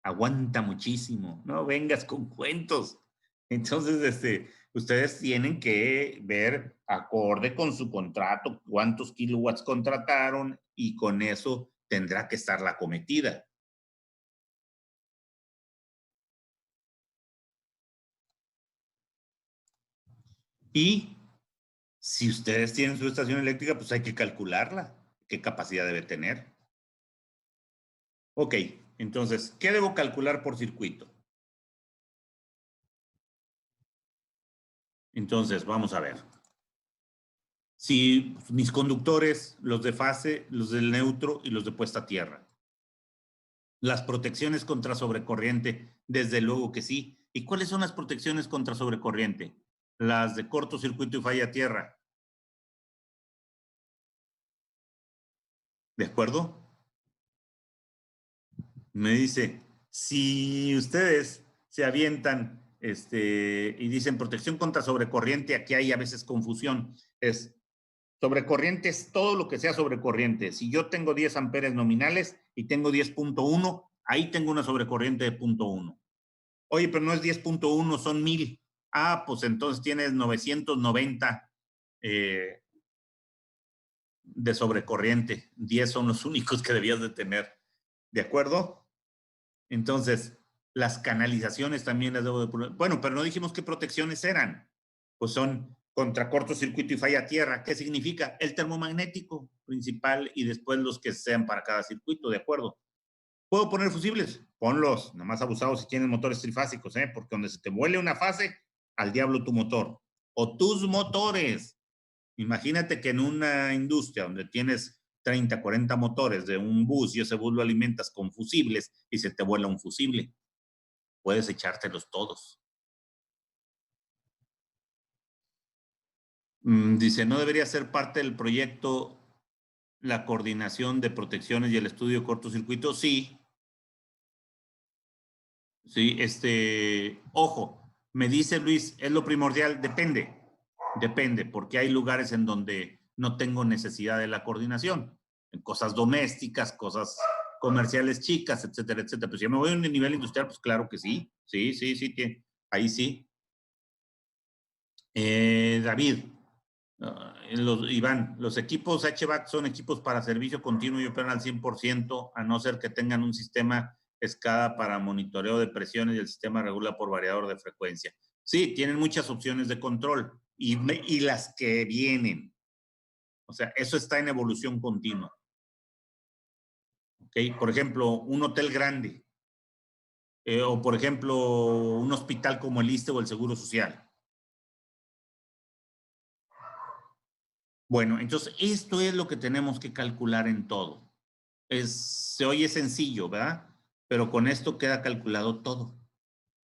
Aguanta muchísimo. No vengas con cuentos. Entonces, ustedes tienen que ver acorde con su contrato cuántos kilowatts contrataron y con eso tendrá que estar la cometida. Y si ustedes tienen su estación eléctrica, pues hay que calcularla. ¿Qué capacidad debe tener? Ok, entonces, ¿qué debo calcular por circuito? Entonces, vamos a ver. Si mis conductores, los de fase, los del neutro y los de puesta a tierra. Las protecciones contra sobrecorriente, desde luego que sí. ¿Y cuáles son las protecciones contra sobrecorriente? Las de cortocircuito y falla a tierra. ¿De acuerdo? Me dice, si ustedes se avientan y dicen protección contra sobrecorriente, aquí hay a veces confusión. Sobrecorriente es todo lo que sea sobrecorriente. Si yo tengo 10 amperes nominales y tengo 10.1, ahí tengo una sobrecorriente de 0.1. Oye, pero no es 10.1, son 1000. Ah, pues entonces tienes 990 de sobrecorriente. 10 son los únicos que debías de tener. ¿De acuerdo? Entonces, las canalizaciones también las debo de poner. Bueno, pero no dijimos qué protecciones eran. pues son contra cortocircuito y falla tierra. ¿Qué significa? El termomagnético principal y después los que sean para cada circuito, ¿de acuerdo? ¿Puedo poner fusibles? Ponlos, nomás abusados si tienes motores trifásicos, porque donde se te vuele una fase, al diablo tu motor. O tus motores. Imagínate que en una industria donde tienes 30, 40 motores de un bus y ese bus lo alimentas con fusibles y se te vuela un fusible, puedes echártelos todos. Dice, ¿no debería ser parte del proyecto la coordinación de protecciones y el estudio de cortocircuito? Sí. Sí, ojo, me dice Luis, es lo primordial, depende, porque hay lugares en donde no tengo necesidad de la coordinación, en cosas domésticas, cosas comerciales chicas, etcétera, etcétera. Pues si yo me voy a un nivel industrial, pues claro que sí, ahí sí. David, Iván, los equipos HVAC son equipos para servicio continuo y operan al 100%, a no ser que tengan un sistema SCADA para monitoreo de presiones y el sistema regula por variador de frecuencia. Sí, tienen muchas opciones de control y las que vienen. O sea, eso está en evolución continua. ¿Okay? Por ejemplo, un hotel grande o, por ejemplo, un hospital como el ISSSTE o el Seguro Social. Bueno, entonces esto es lo que tenemos que calcular en todo. Se oye sencillo, ¿verdad? Pero con esto queda calculado todo.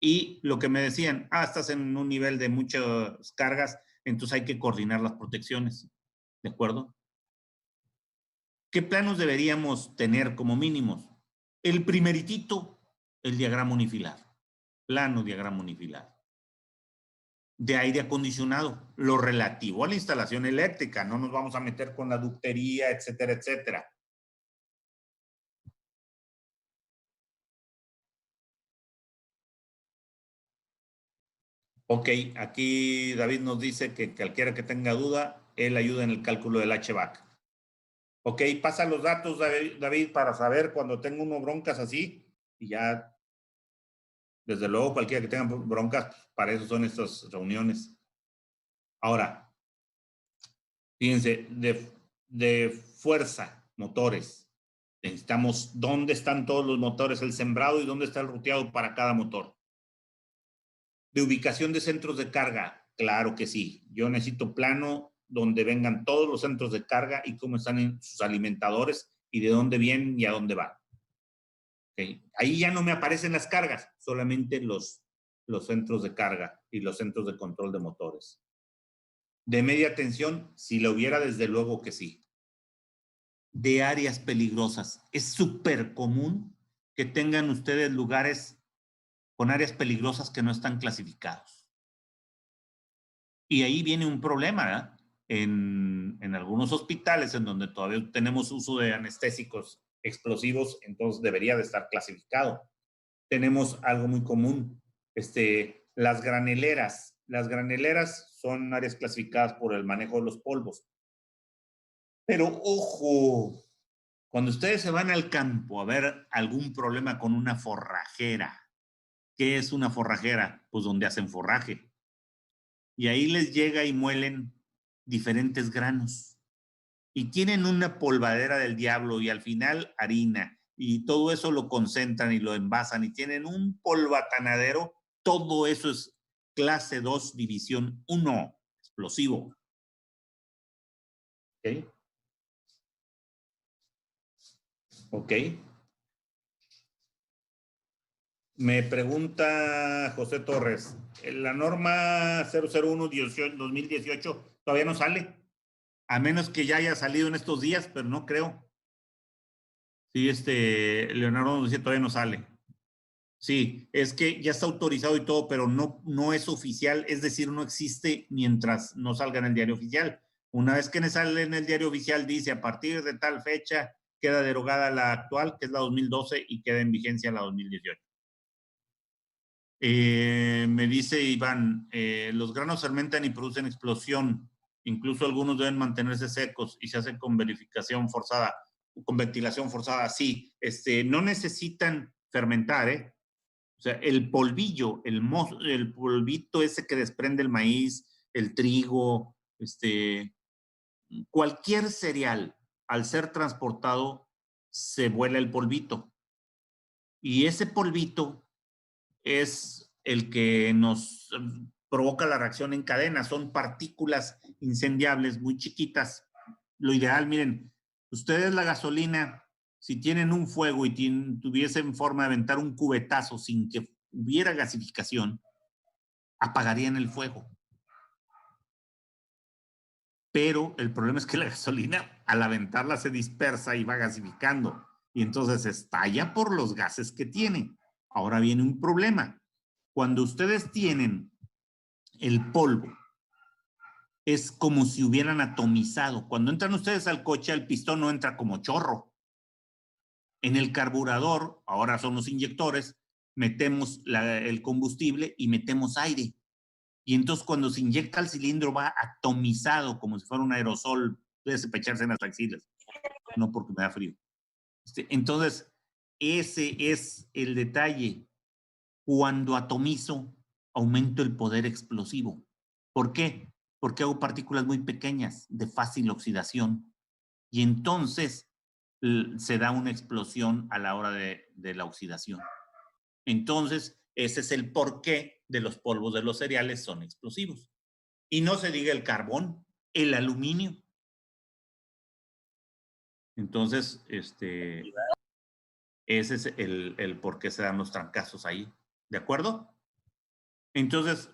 Y lo que me decían, estás en un nivel de muchas cargas, entonces hay que coordinar las protecciones. ¿De acuerdo? ¿Qué planos deberíamos tener como mínimos? El primeritito, el diagrama unifilar. Plano diagrama unifilar. De aire acondicionado, lo relativo a la instalación eléctrica. No nos vamos a meter con la ductería, etcétera, etcétera. Ok, aquí David nos dice que cualquiera que tenga duda, él ayuda en el cálculo del HVAC. Ok, pasa los datos, David, para saber cuando tengo uno broncas así, y ya, desde luego, cualquiera que tenga broncas, para eso son estas reuniones. Ahora, fíjense, de fuerza, motores, necesitamos dónde están todos los motores, el sembrado y dónde está el ruteado para cada motor. De ubicación de centros de carga, claro que sí. Yo necesito plano donde vengan todos los centros de carga y cómo están en sus alimentadores y de dónde vienen y a dónde van. Okay. Ahí ya no me aparecen las cargas, solamente los centros de carga y los centros de control de motores. De media tensión, si lo hubiera, desde luego que sí. De áreas peligrosas. Es súper común que tengan ustedes lugares con áreas peligrosas que no están clasificados. Y ahí viene un problema, ¿verdad? En algunos hospitales en donde todavía tenemos uso de anestésicos explosivos, entonces debería de estar clasificado. Tenemos algo muy común, las graneleras. Las graneleras son áreas clasificadas por el manejo de los polvos. Pero ojo, cuando ustedes se van al campo a ver algún problema con una forrajera, ¿qué es una forrajera? Pues donde hacen forraje. Y ahí les llega y muelen diferentes granos. Y tienen una polvadera del diablo y al final harina. Y todo eso lo concentran y lo envasan y tienen un polvatanadero. Todo eso es clase 2, división 1, explosivo. ¿Ok? ¿Ok? Me pregunta José Torres, la norma 001-2018 todavía no sale, a menos que ya haya salido en estos días, pero no creo. Sí, Leonardo nos dice todavía no sale. Sí, es que ya está autorizado y todo, pero no es oficial, es decir, no existe mientras no salga en el diario oficial. Una vez que sale en el diario oficial, dice a partir de tal fecha queda derogada la actual, que es la 2012, y queda en vigencia la 2018. Me dice Iván, los granos fermentan y producen explosión, incluso algunos deben mantenerse secos y se hacen con verificación forzada, con ventilación forzada, sí, no necesitan fermentar, O sea, el polvillo, el polvito ese que desprende el maíz, el trigo, cualquier cereal, al ser transportado, se vuela el polvito. Y ese polvito es el que nos provoca la reacción en cadena. Son partículas incendiables muy chiquitas. Lo ideal, miren, ustedes la gasolina, si tienen un fuego y tuviesen forma de aventar un cubetazo sin que hubiera gasificación, apagarían el fuego. Pero el problema es que la gasolina, al aventarla, se dispersa y va gasificando. Y entonces estalla por los gases que tiene. Ahora viene un problema. Cuando ustedes tienen el polvo, es como si hubieran atomizado. Cuando entran ustedes al coche, el pistón no entra como chorro. En el carburador, ahora son los inyectores, metemos el combustible y metemos aire. Y entonces cuando se inyecta el cilindro va atomizado, como si fuera un aerosol. Puedes echarse en las axilas. No porque me da frío. Entonces, ese es el detalle. Cuando atomizo, aumento el poder explosivo. ¿Por qué? Porque hago partículas muy pequeñas de fácil oxidación. Y entonces se da una explosión a la hora de la oxidación. Entonces, ese es el porqué de los polvos de los cereales son explosivos. Y no se diga el carbón, el aluminio. Entonces, ese es el por qué se dan los trancazos ahí. ¿De acuerdo? Entonces,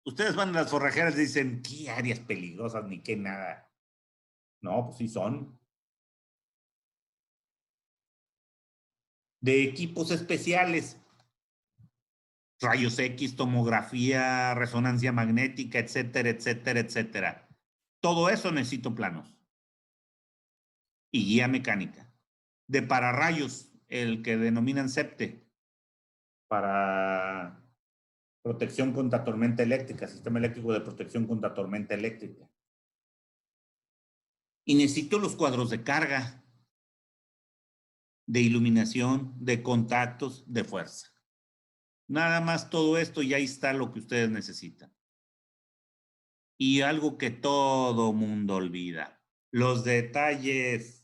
ustedes van a las forrajeras y dicen, ¿qué áreas peligrosas ni qué nada? No, pues sí son. De equipos especiales. Rayos X, tomografía, resonancia magnética, etcétera, etcétera, etcétera. Todo eso necesito planos. Y guía mecánica. De pararrayos, el que denominan SEPTE, para protección contra tormenta eléctrica, sistema eléctrico de protección contra tormenta eléctrica. Y necesito los cuadros de carga, de iluminación, de contactos, de fuerza. Nada más todo esto y ahí está lo que ustedes necesitan. Y algo que todo mundo olvida, los detalles.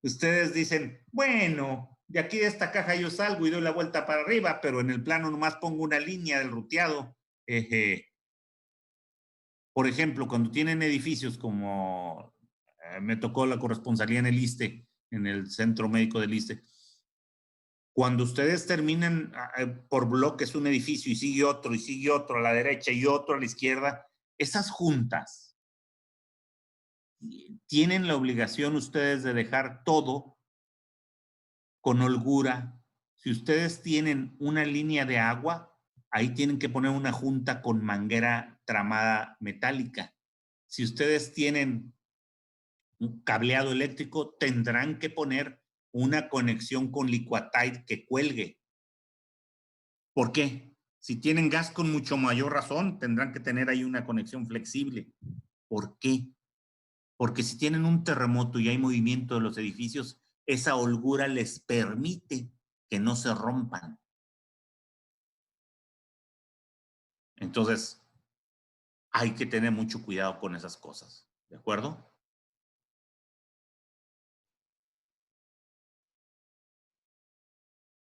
Ustedes dicen, bueno, de aquí de esta caja yo salgo y doy la vuelta para arriba, pero en el plano nomás pongo una línea del ruteado. Por ejemplo, cuando tienen edificios como me tocó la corresponsalía en el ISSSTE, en el Centro Médico del ISSSTE, cuando ustedes terminan por bloques un edificio y sigue otro a la derecha y otro a la izquierda, esas juntas tienen la obligación ustedes de dejar todo con holgura. Si ustedes tienen una línea de agua, ahí tienen que poner una junta con manguera tramada metálica. Si ustedes tienen un cableado eléctrico, tendrán que poner una conexión con Liquatite que cuelgue. ¿Por qué? Si tienen gas con mucho mayor razón, tendrán que tener ahí una conexión flexible. ¿Por qué? Porque si tienen un terremoto y hay movimiento de los edificios, esa holgura les permite que no se rompan. Entonces, hay que tener mucho cuidado con esas cosas. ¿De acuerdo?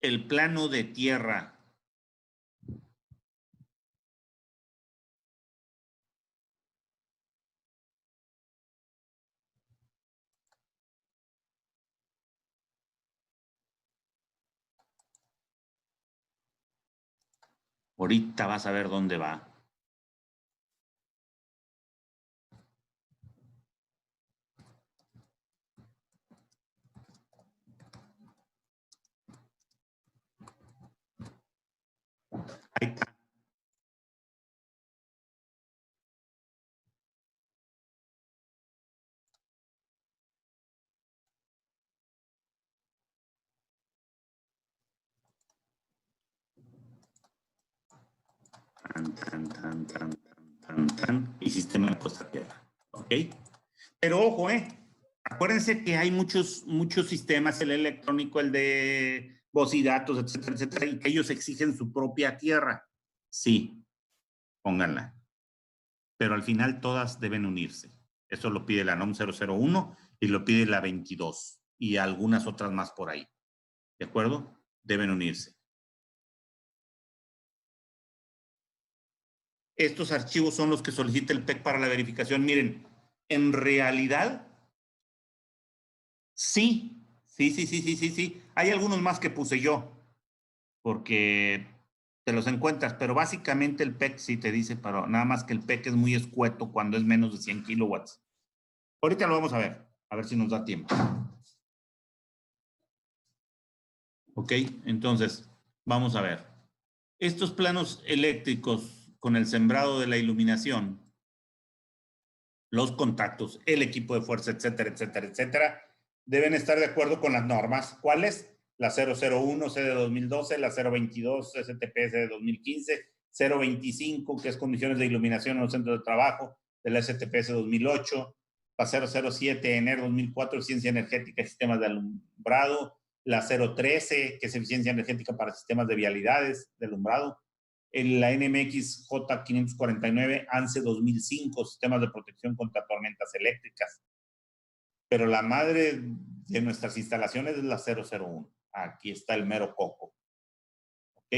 El plano de tierra. Ahorita vas a ver dónde va. Ahí está. Y sistema de puesta a tierra. ¿Ok? Pero ojo, acuérdense que hay muchos sistemas, el electrónico, el de voz y datos, etcétera, etcétera, y que ellos exigen su propia tierra. Sí. pónganla. Pero al final todas deben unirse. Eso lo pide la NOM 001 y lo pide la 22 y algunas otras más por ahí. ¿De acuerdo? Deben unirse. Estos archivos son los que solicita el PEC para la verificación. Miren, en realidad, sí. Hay algunos más que puse yo, porque te los encuentras, pero básicamente el PEC sí te dice, pero nada más que el PEC es muy escueto cuando es menos de 100 kilowatts. Ahorita lo vamos a ver si nos da tiempo. Ok, entonces, vamos a ver. Estos planos eléctricos con el sembrado de la iluminación, los contactos, el equipo de fuerza, etcétera, deben estar de acuerdo con las normas. ¿Cuáles? La 001 C de 2012, la 022 STPS de 2015, 025, que es condiciones de iluminación en los centros de trabajo, de la STPS 2008, la 007 enero 2004, ciencia energética y sistemas de alumbrado, la 013, que es eficiencia energética para sistemas de vialidades de alumbrado, la NMX J549, ANSE 2005, sistemas de protección contra tormentas eléctricas. Pero la madre de nuestras instalaciones es la 001. Aquí está el mero coco. ¿Ok?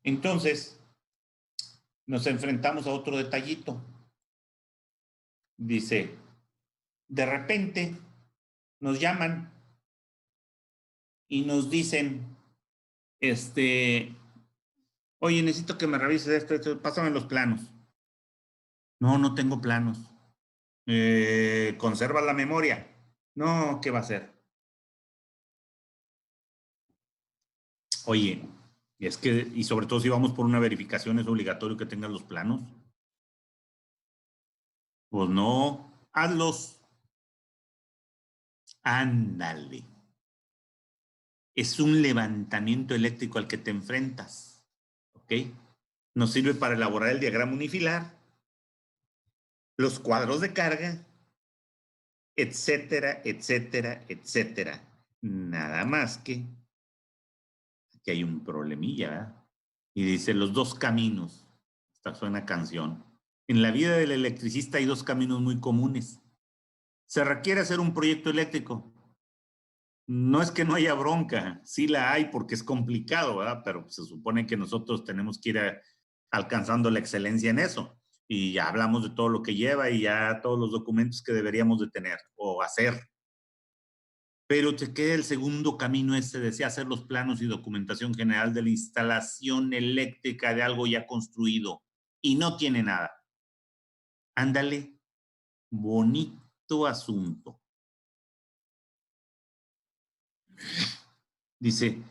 Entonces, nos enfrentamos a otro detallito. Dice, de repente nos llaman y nos dicen, oye, necesito que me revises esto, pásame los planos. No, no tengo planos. ¿Conservas la memoria? No, ¿qué va a hacer? Oye, es que, y sobre todo si vamos por una verificación, es obligatorio que tengas los planos. Pues no, hazlos. Ándale. Es un levantamiento eléctrico al que te enfrentas. ¿Ok? Nos sirve para elaborar el diagrama unifilar, los cuadros de carga, etcétera. Nada más que aquí hay un problemilla, ¿verdad? Y dice los dos caminos. Esta suena canción. En la vida del electricista hay dos caminos muy comunes. Se requiere hacer un proyecto eléctrico. No es que no haya bronca, sí la hay porque es complicado, ¿verdad? Pero se supone que nosotros tenemos que ir alcanzando la excelencia en eso. Y ya hablamos de todo lo que lleva y ya todos los documentos que deberíamos de tener o hacer. Pero te queda el segundo camino de hacer los planos y documentación general de la instalación eléctrica de algo ya construido y no tiene nada. Ándale, bonito asunto. Dice,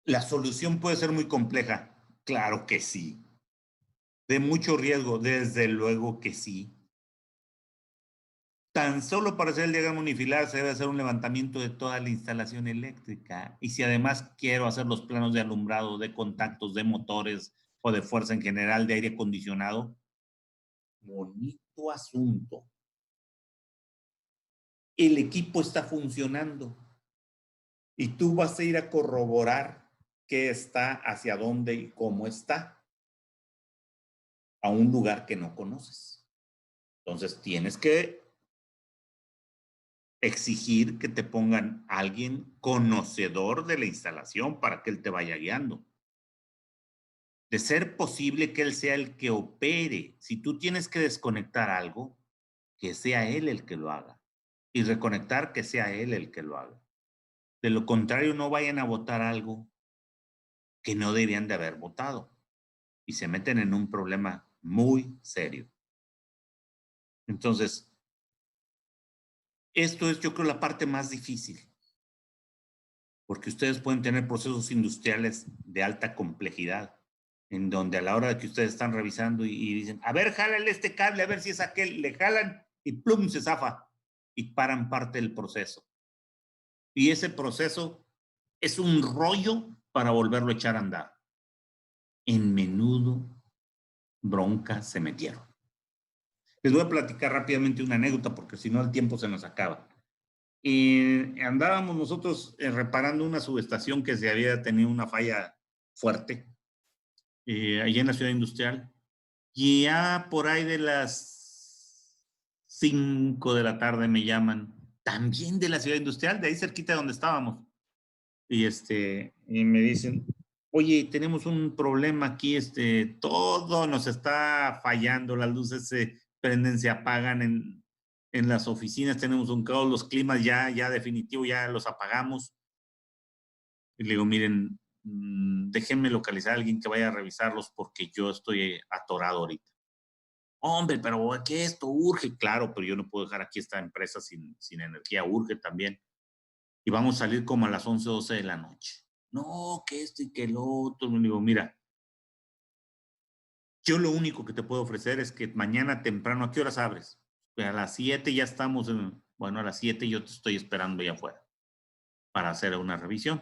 la solución puede ser muy compleja. Claro que sí. De mucho riesgo, desde luego que sí. Tan solo para hacer el diagrama unifilar se debe hacer un levantamiento de toda la instalación eléctrica. Y si además quiero hacer los planos de alumbrado, de contactos, de motores o de fuerza en general, de aire acondicionado, bonito asunto. El equipo está funcionando y tú vas a ir a corroborar qué está, hacia dónde y cómo está a un lugar que no conoces. Entonces tienes que exigir que te pongan a alguien conocedor de la instalación para que él te vaya guiando. De ser posible que él sea el que opere. Si tú tienes que desconectar algo, que sea él el que lo haga. Y reconectar, que sea él el que lo haga. De lo contrario, no vayan a votar algo que no debían de haber votado. Y se meten en un problema muy serio. Entonces, esto es, yo creo, la parte más difícil. Porque ustedes pueden tener procesos industriales de alta complejidad, en donde a la hora de que ustedes están revisando y dicen, a ver, jálale este cable, a ver si es aquel, le jalan y plum, se zafa y paran parte del proceso. Y ese proceso es un rollo para volverlo a echar a andar. En menudo bronca se metieron. Les voy a platicar rápidamente una anécdota porque si no el tiempo se nos acaba. Y andábamos nosotros reparando una subestación que se había tenido una falla fuerte allí en la ciudad industrial. Y ya por ahí de las 5 de la tarde me llaman, también de la ciudad industrial, de ahí cerquita de donde estábamos. Y me dicen, oye, tenemos un problema aquí, todo nos está fallando, las luces se prenden, se apagan en las oficinas, tenemos un caos, los climas ya definitivo, ya los apagamos. Y le digo, miren, déjenme localizar a alguien que vaya a revisarlos porque yo estoy atorado ahorita. Hombre, pero que esto urge, claro, pero yo no puedo dejar aquí esta empresa sin energía, urge también. Y vamos a salir como a las 11, 12 de la noche. No, que esto y que lo otro. Le digo, mira, yo lo único que te puedo ofrecer es que mañana temprano, ¿a qué horas abres? Pues a las 7 ya estamos, bueno, a las 7 yo te estoy esperando allá afuera para hacer una revisión.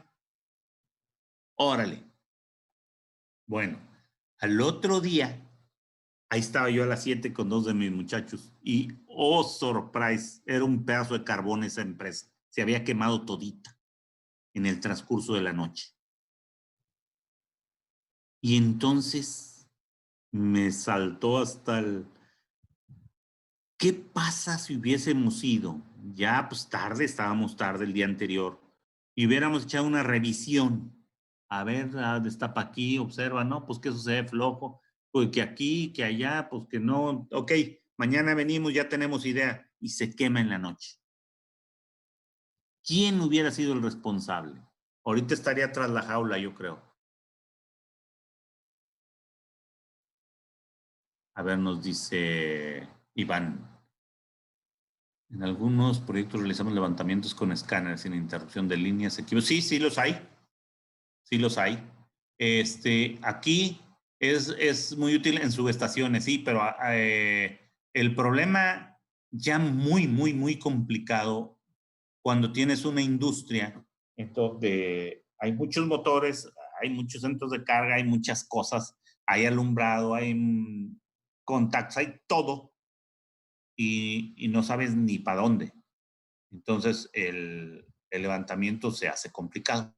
Órale. Bueno, al otro día, ahí estaba yo a las 7 con dos de mis muchachos y, oh, surprise, era un pedazo de carbón esa empresa. Se había quemado todita en el transcurso de la noche. Y entonces me saltó hasta el... ¿Qué pasa si hubiésemos ido? Ya pues tarde, estábamos tarde el día anterior, y hubiéramos echado una revisión. A ver, destapa aquí, observa, ¿no? Pues qué sucede, flojo. Pues que aquí, que allá, pues que no. Ok, mañana venimos, ya tenemos idea. Y se quema en la noche. ¿Quién hubiera sido el responsable? Ahorita estaría tras la jaula, yo creo. A ver, nos dice Iván. En algunos proyectos realizamos levantamientos con escáneres sin interrupción de líneas, equipos. Sí, sí los hay. Sí los hay. Aquí es muy útil en subestaciones, sí, pero el problema ya muy complicado cuando tienes una industria, entonces hay muchos motores, hay muchos centros de carga, hay muchas cosas, hay alumbrado, hay contactos, hay todo y no sabes ni para dónde. Entonces el levantamiento se hace complicado.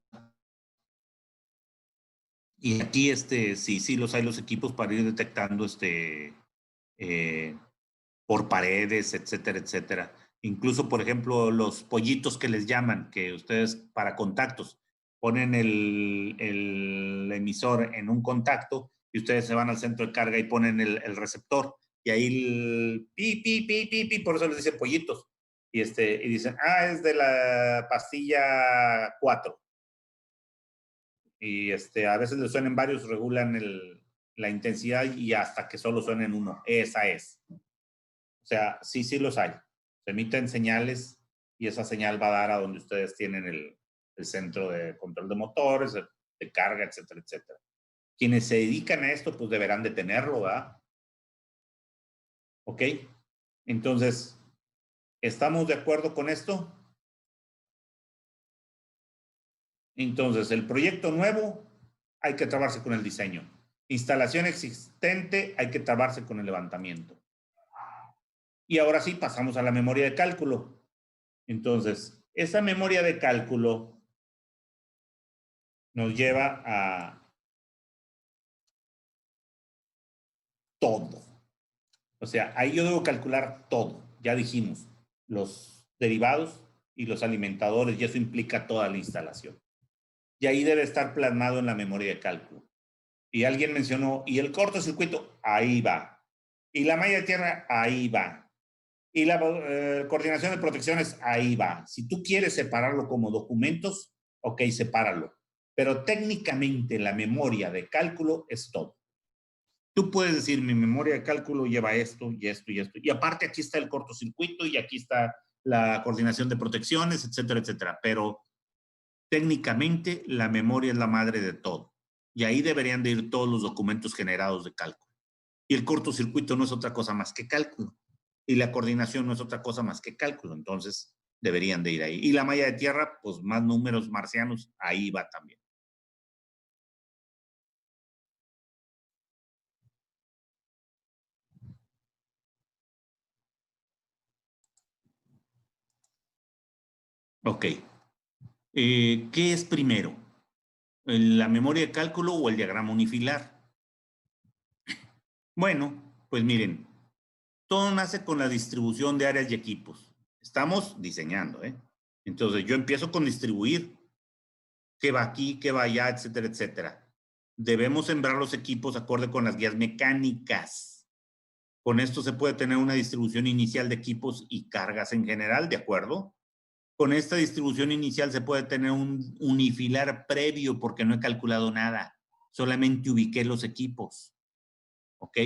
Y aquí, sí los hay los equipos para ir detectando, eh, por paredes, etcétera, etcétera. Incluso, por ejemplo, los pollitos que les llaman, que ustedes para contactos ponen el emisor en un contacto y ustedes se van al centro de carga y ponen el receptor. Y ahí el pi, por eso les dicen pollitos. Y dicen, es de la pastilla 4 y a veces le suenen varios, regulan la intensidad y hasta que solo suenen uno. Esa es. O sea, sí los hay. Se emiten señales y esa señal va a dar a donde ustedes tienen el centro de control de motores, de carga, etcétera, etcétera. Quienes se dedican a esto, pues deberán de tenerlo, ¿verdad? ¿Ok? Entonces, ¿estamos de acuerdo con esto? Entonces, el proyecto nuevo, hay que trabarse con el diseño. Instalación existente, hay que trabarse con el levantamiento. Y ahora sí, pasamos a la memoria de cálculo. Entonces, esa memoria de cálculo nos lleva a todo. O sea, ahí yo debo calcular todo. Ya dijimos, los derivados y los alimentadores, y eso implica toda la instalación. Y ahí debe estar plasmado en la memoria de cálculo. Y alguien mencionó, y el cortocircuito, ahí va. Y la malla de tierra, ahí va. Y la coordinación de protecciones, ahí va. Si tú quieres separarlo como documentos, ok, sepáralo. Pero técnicamente la memoria de cálculo es todo. Tú puedes decir, mi memoria de cálculo lleva esto y esto y esto. Y aparte aquí está el cortocircuito y aquí está la coordinación de protecciones, etcétera, etcétera. Pero técnicamente la memoria es la madre de todo. Y ahí deberían de ir todos los documentos generados de cálculo. Y el cortocircuito no es otra cosa más que cálculo. Y la coordinación no es otra cosa más que cálculo. Entonces deberían de ir ahí. Y la malla de tierra, pues más números marcianos, ahí va también. Ok. ¿Qué es primero? ¿La memoria de cálculo o el diagrama unifilar? Bueno, pues miren, todo nace con la distribución de áreas y equipos. Estamos diseñando, ¿eh? Entonces yo empiezo con distribuir qué va aquí, qué va allá, etcétera, etcétera. Debemos sembrar los equipos acorde con las guías mecánicas. Con esto se puede tener una distribución inicial de equipos y cargas en general, ¿de acuerdo? Con esta distribución inicial se puede tener un unifilar previo porque no he calculado nada. Solamente ubiqué los equipos. ¿Ok?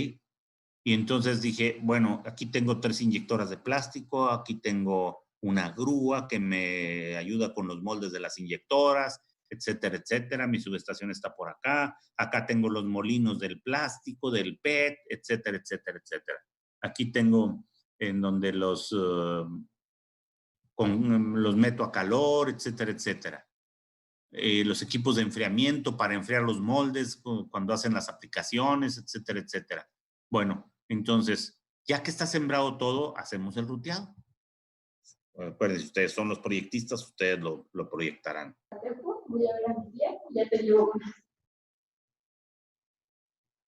Y entonces dije, bueno, aquí tengo 3 inyectoras de plástico, aquí tengo una grúa que me ayuda con los moldes de las inyectoras, etcétera, etcétera. Mi subestación está por acá. Acá tengo los molinos del plástico, del PET, etcétera, etcétera, etcétera. Aquí tengo en donde los meto a calor, etcétera, etcétera. Los equipos de enfriamiento para enfriar los moldes cuando hacen las aplicaciones, etcétera, etcétera. Bueno, entonces, ya que está sembrado todo, hacemos el ruteado. Acuérdense, ustedes son los proyectistas, ustedes lo proyectarán. Voy a ver a mi tía, ya te llevo.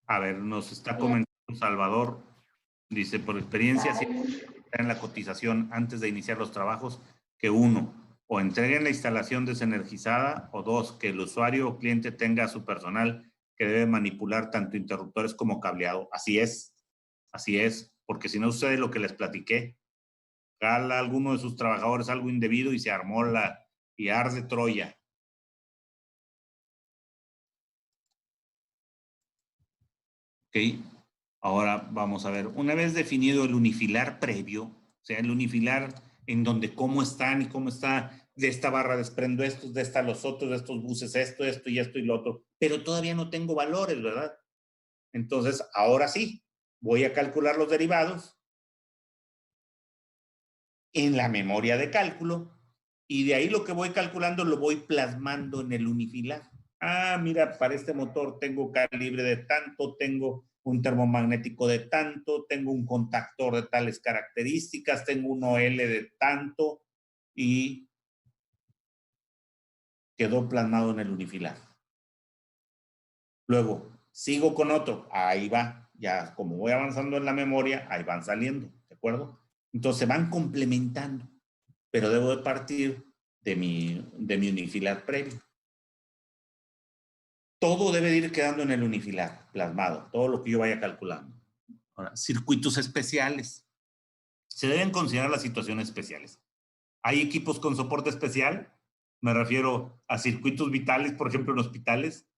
A ver, nos está comentando Salvador. Dice, por experiencia, siempre en la cotización antes de iniciar los trabajos, que 1, o entreguen la instalación desenergizada, o 2, que el usuario o cliente tenga a su personal que debe manipular tanto interruptores como cableado. Así es, porque si no sucede lo que les platiqué, jala alguno de sus trabajadores algo indebido y se armó y arde Troya. Ok, ahora vamos a ver, una vez definido el unifilar previo, o sea, el unifilar en donde cómo están y cómo está, de esta barra desprendo estos, de esta los otros, de estos buses esto y esto y lo otro, pero todavía no tengo valores, ¿verdad? Entonces, ahora sí, voy a calcular los derivados en la memoria de cálculo y de ahí lo que voy calculando lo voy plasmando en el unifilar. Ah, mira, para este motor tengo calibre de tanto, tengo un termomagnético de tanto, tengo un contactor de tales características, tengo un OL de tanto y quedó plasmado en el unifilar. Luego, sigo con otro, ahí va, ya como voy avanzando en la memoria, ahí van saliendo, ¿de acuerdo? Entonces se van complementando, pero debo de partir de mi unifilar previo. Todo debe de ir quedando en el unifilar, plasmado, todo lo que yo vaya calculando. Ahora, circuitos especiales. Se deben considerar las situaciones especiales. ¿Hay equipos con soporte especial? Me refiero a circuitos vitales, por ejemplo, en hospitales,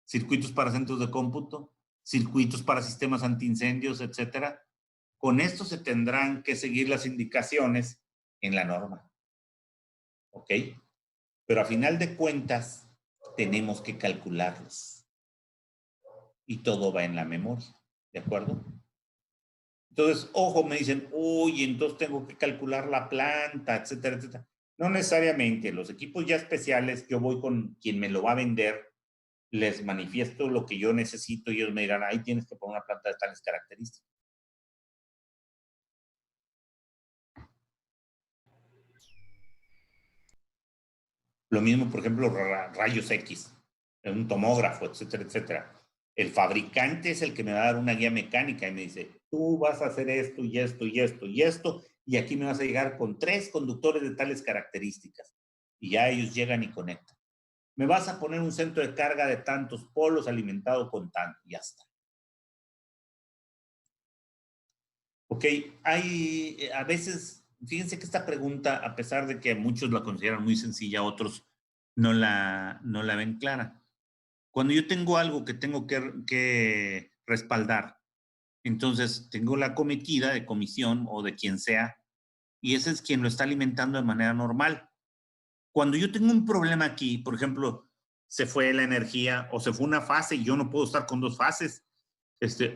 circuitos para centros de cómputo, circuitos para sistemas antiincendios, etcétera. Con esto se tendrán que seguir las indicaciones en la norma. ¿Ok? Pero a final de cuentas, tenemos que calcularlos. Y todo va en la memoria. ¿De acuerdo? Entonces, ojo, me dicen, uy, entonces tengo que calcular la planta, etcétera, etcétera. No necesariamente. Los equipos ya especiales, yo voy con quien me lo va a vender, les manifiesto lo que yo necesito y ellos me dirán, ahí tienes que poner una planta de tales características. Lo mismo, por ejemplo, rayos X, un tomógrafo, etcétera, etcétera. El fabricante es el que me va a dar una guía mecánica y me dice, tú vas a hacer esto y esto y esto y esto, y aquí me vas a llegar con 3 conductores de tales características. Y ya ellos llegan y conectan. Me vas a poner un centro de carga de tantos polos alimentado con tanto, y ya está. Ok, hay a veces, fíjense que esta pregunta, a pesar de que muchos la consideran muy sencilla, otros no la ven clara. Cuando yo tengo algo que tengo que respaldar, entonces tengo la cometida de comisión o de quien sea, y ese es quien lo está alimentando de manera normal. Cuando yo tengo un problema aquí, por ejemplo, se fue la energía o se fue una fase y yo no puedo estar con 2 fases,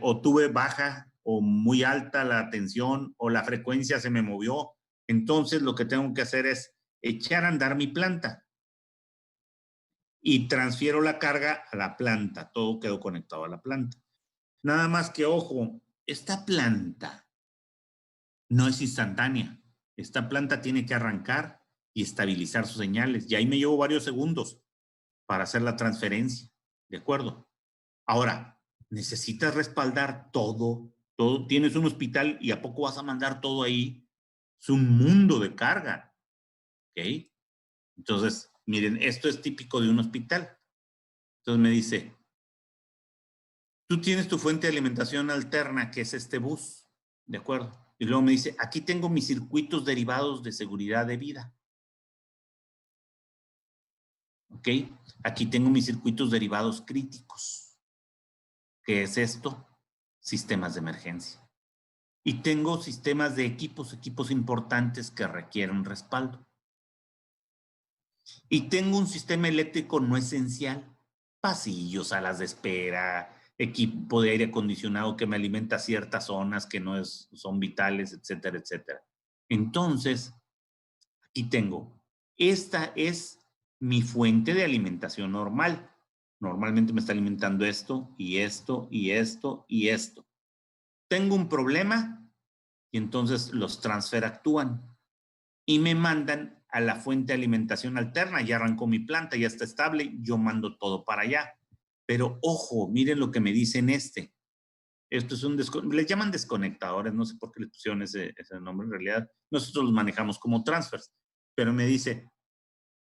o tuve baja o muy alta la tensión o la frecuencia se me movió, entonces lo que tengo que hacer es echar a andar mi planta y transfiero la carga a la planta, todo quedó conectado a la planta. Nada más que, ojo, esta planta no es instantánea. Esta planta tiene que arrancar y estabilizar sus señales. Y ahí me llevo varios segundos para hacer la transferencia. ¿De acuerdo? Ahora, necesitas respaldar todo. Tienes un hospital y ¿a poco vas a mandar todo ahí? Es un mundo de carga. ¿Ok? Entonces, miren, esto es típico de un hospital. Entonces me dice, tú tienes tu fuente de alimentación alterna, que es este bus. ¿De acuerdo? Y luego me dice, aquí tengo mis circuitos derivados de seguridad de vida. ¿Ok? Aquí tengo mis circuitos derivados críticos. ¿Qué es esto? Sistemas de emergencia. Y tengo sistemas de equipos importantes que requieren respaldo. Y tengo un sistema eléctrico no esencial. Pasillos, salas de espera, equipo de aire acondicionado que me alimenta ciertas zonas que no son vitales, etcétera, etcétera. Entonces, aquí tengo, esta es mi fuente de alimentación normal. Normalmente me está alimentando esto y esto y esto y esto. Tengo un problema y entonces los transfer actúan y me mandan a la fuente de alimentación alterna. Ya arrancó mi planta, ya está estable, yo mando todo para allá. Pero ojo, miren lo que me dicen este. Esto es les llaman desconectadores, no sé por qué les pusieron ese nombre en realidad. Nosotros los manejamos como transfers, pero me dice,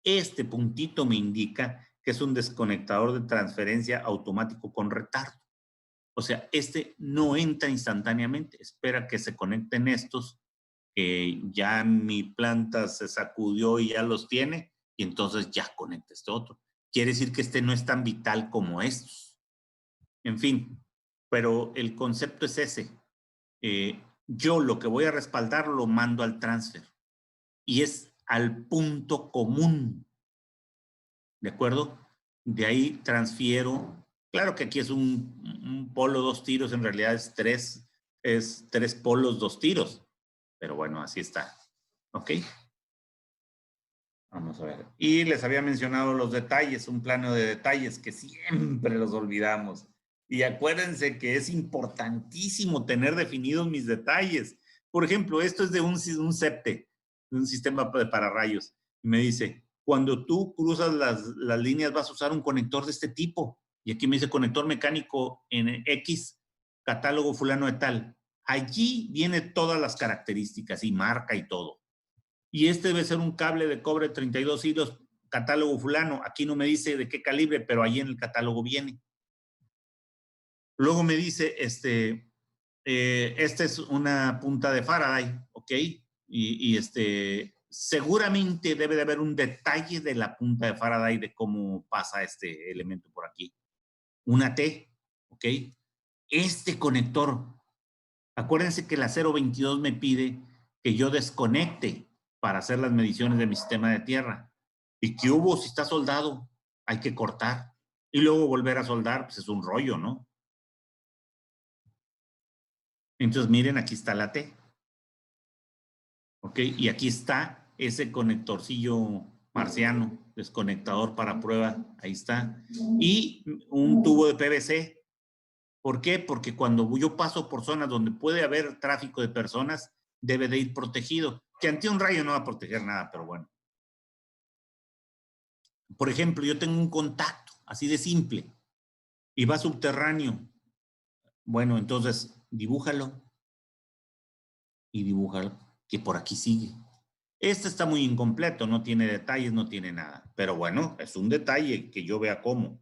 este puntito me indica que es un desconectador de transferencia automático con retardo. O sea, este no entra instantáneamente, espera que se conecten estos, que ya mi planta se sacudió y ya los tiene, y entonces ya conecta este otro. Quiere decir que este no es tan vital como estos. En fin, pero el concepto es ese. Yo lo que voy a respaldar lo mando al transfer y es al punto común. ¿De acuerdo? De ahí transfiero. Claro que aquí es un polo, 2 tiros, en realidad es 3 polos, 2 tiros. Pero bueno, así está. ¿Ok? Vamos a ver. Y les había mencionado los detalles, un plano de detalles que siempre los olvidamos. Y acuérdense que es importantísimo tener definidos mis detalles. Por ejemplo, esto es de un SEPTE, de un sistema de pararrayos. Y me dice, cuando tú cruzas las líneas vas a usar un conector de este tipo. Y aquí me dice conector mecánico en X, catálogo fulano de tal. Allí viene todas las características y marca y todo. Y este debe ser un cable de cobre 32 hilos, catálogo fulano. Aquí no me dice de qué calibre, pero ahí en el catálogo viene. Luego me dice, esta es una punta de Faraday, ¿ok? Y seguramente debe de haber un detalle de la punta de Faraday de cómo pasa este elemento por aquí. Una T, ¿ok? Este conector, acuérdense que la 022 me pide que yo desconecte para hacer las mediciones de mi sistema de tierra. ¿Y qué hubo? Si está soldado, hay que cortar. Y luego volver a soldar, pues es un rollo, ¿no? Entonces, miren, aquí está la T. ¿Ok? Y aquí está ese conectorcillo marciano, desconectador para prueba. Ahí está. Y un tubo de PVC. ¿Por qué? Porque cuando yo paso por zonas donde puede haber tráfico de personas, debe de ir protegido. Que ante un rayo no va a proteger nada, pero bueno. Por ejemplo, yo tengo un contacto, así de simple, y va subterráneo. Bueno, entonces, dibújalo y dibújalo, que por aquí sigue. Este está muy incompleto, no tiene detalles, no tiene nada. Pero bueno, es un detalle que yo vea cómo.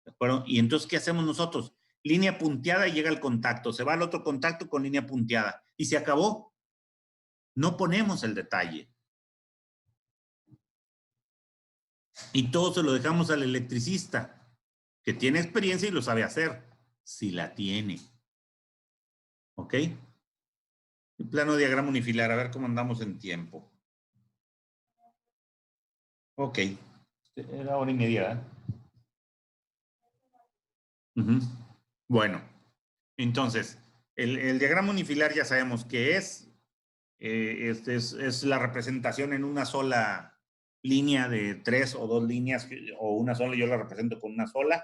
¿De acuerdo? Y entonces, ¿qué hacemos nosotros? Línea punteada y llega el contacto. Se va al otro contacto con línea punteada. Y se acabó. No ponemos el detalle. Y todo se lo dejamos al electricista, que tiene experiencia y lo sabe hacer, si la tiene. ¿Ok? El plano diagrama unifilar, a ver cómo andamos en tiempo. Ok. Era 1:30, ¿eh? Bueno, entonces, el diagrama unifilar ya sabemos qué es. Es la representación en una sola línea de 3 o 2 líneas, o una sola, yo la represento con una sola.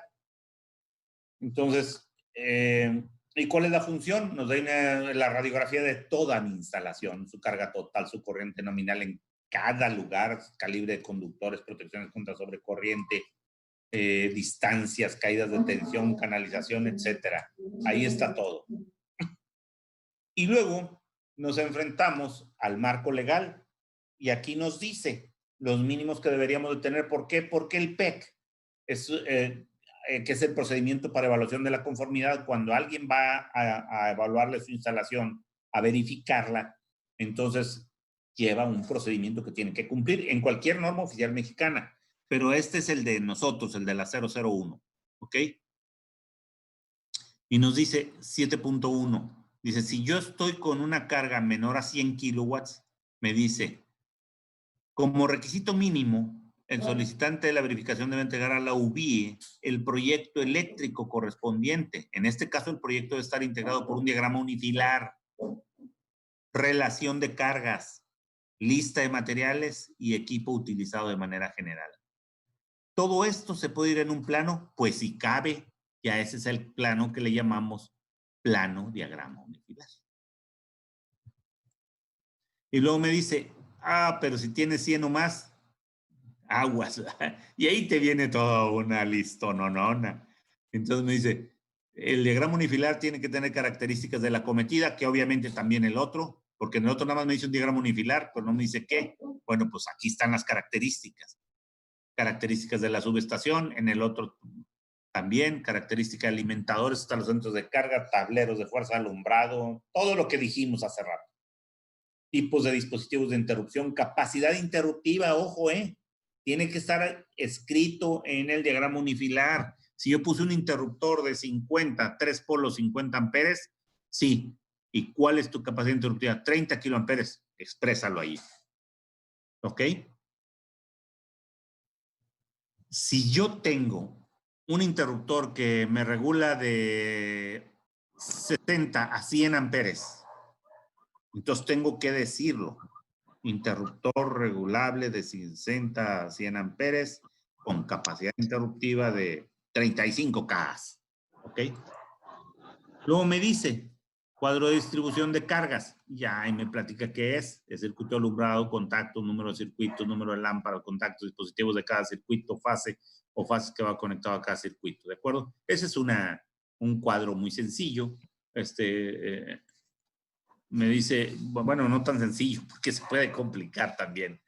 Entonces, ¿y cuál es la función? Nos da la radiografía de toda mi instalación, su carga total, su corriente nominal en cada lugar, calibre de conductores, protecciones contra sobrecorriente, distancias, caídas de tensión, canalización, etcétera. Ahí está todo. Y luego nos enfrentamos al marco legal y aquí nos dice los mínimos que deberíamos de tener. ¿Por qué? Porque el PEC es, que es el procedimiento para evaluación de la conformidad. Cuando alguien va a evaluarle su instalación, a verificarla, entonces lleva un procedimiento que tiene que cumplir en cualquier norma oficial mexicana. Pero este es el de nosotros, el de la 001, ¿ok? Y nos dice 7.1. Dice, si yo estoy con una carga menor a 100 kilowatts, me dice, como requisito mínimo, el solicitante de la verificación debe entregar a la UBIE el proyecto eléctrico correspondiente. En este caso, el proyecto debe estar integrado por un diagrama unifilar, relación de cargas, lista de materiales y equipo utilizado de manera general. Todo esto se puede ir en un plano, pues si cabe, ya ese es el plano que le llamamos plano diagrama unifilar. Y luego me dice, pero si tienes 100 o más, aguas. Y ahí te viene toda una listononona. Entonces me dice, el diagrama unifilar tiene que tener características de la cometida, que obviamente también el otro, porque en el otro nada más me dice un diagrama unifilar, pero no me dice qué. Bueno, pues aquí están las características. Características de la subestación, en el otro también, características de alimentadores hasta los centros de carga, tableros de fuerza, alumbrado, todo lo que dijimos hace rato. Tipos de dispositivos de interrupción, capacidad interruptiva, ojo, tiene que estar escrito en el diagrama unifilar. Si yo puse un interruptor de 50, 3 polos, 50 amperes, sí. ¿Y cuál es tu capacidad interruptiva? 30 kiloamperes, exprésalo ahí. ¿Ok? Si yo tengo un interruptor que me regula de 70 a 100 amperes, entonces tengo que decirlo. Interruptor regulable de 60 a 100 amperes con capacidad interruptiva de 35 K. ¿Ok? Luego me dice, cuadro de distribución de cargas. Ya, y me platica qué es. El circuito alumbrado, contacto, número de circuitos, número de lámpara, contactos, dispositivos de cada circuito, fase o fases que va conectado a cada circuito. ¿De acuerdo? Ese es un cuadro muy sencillo. Me dice, bueno, no tan sencillo, porque se puede complicar también.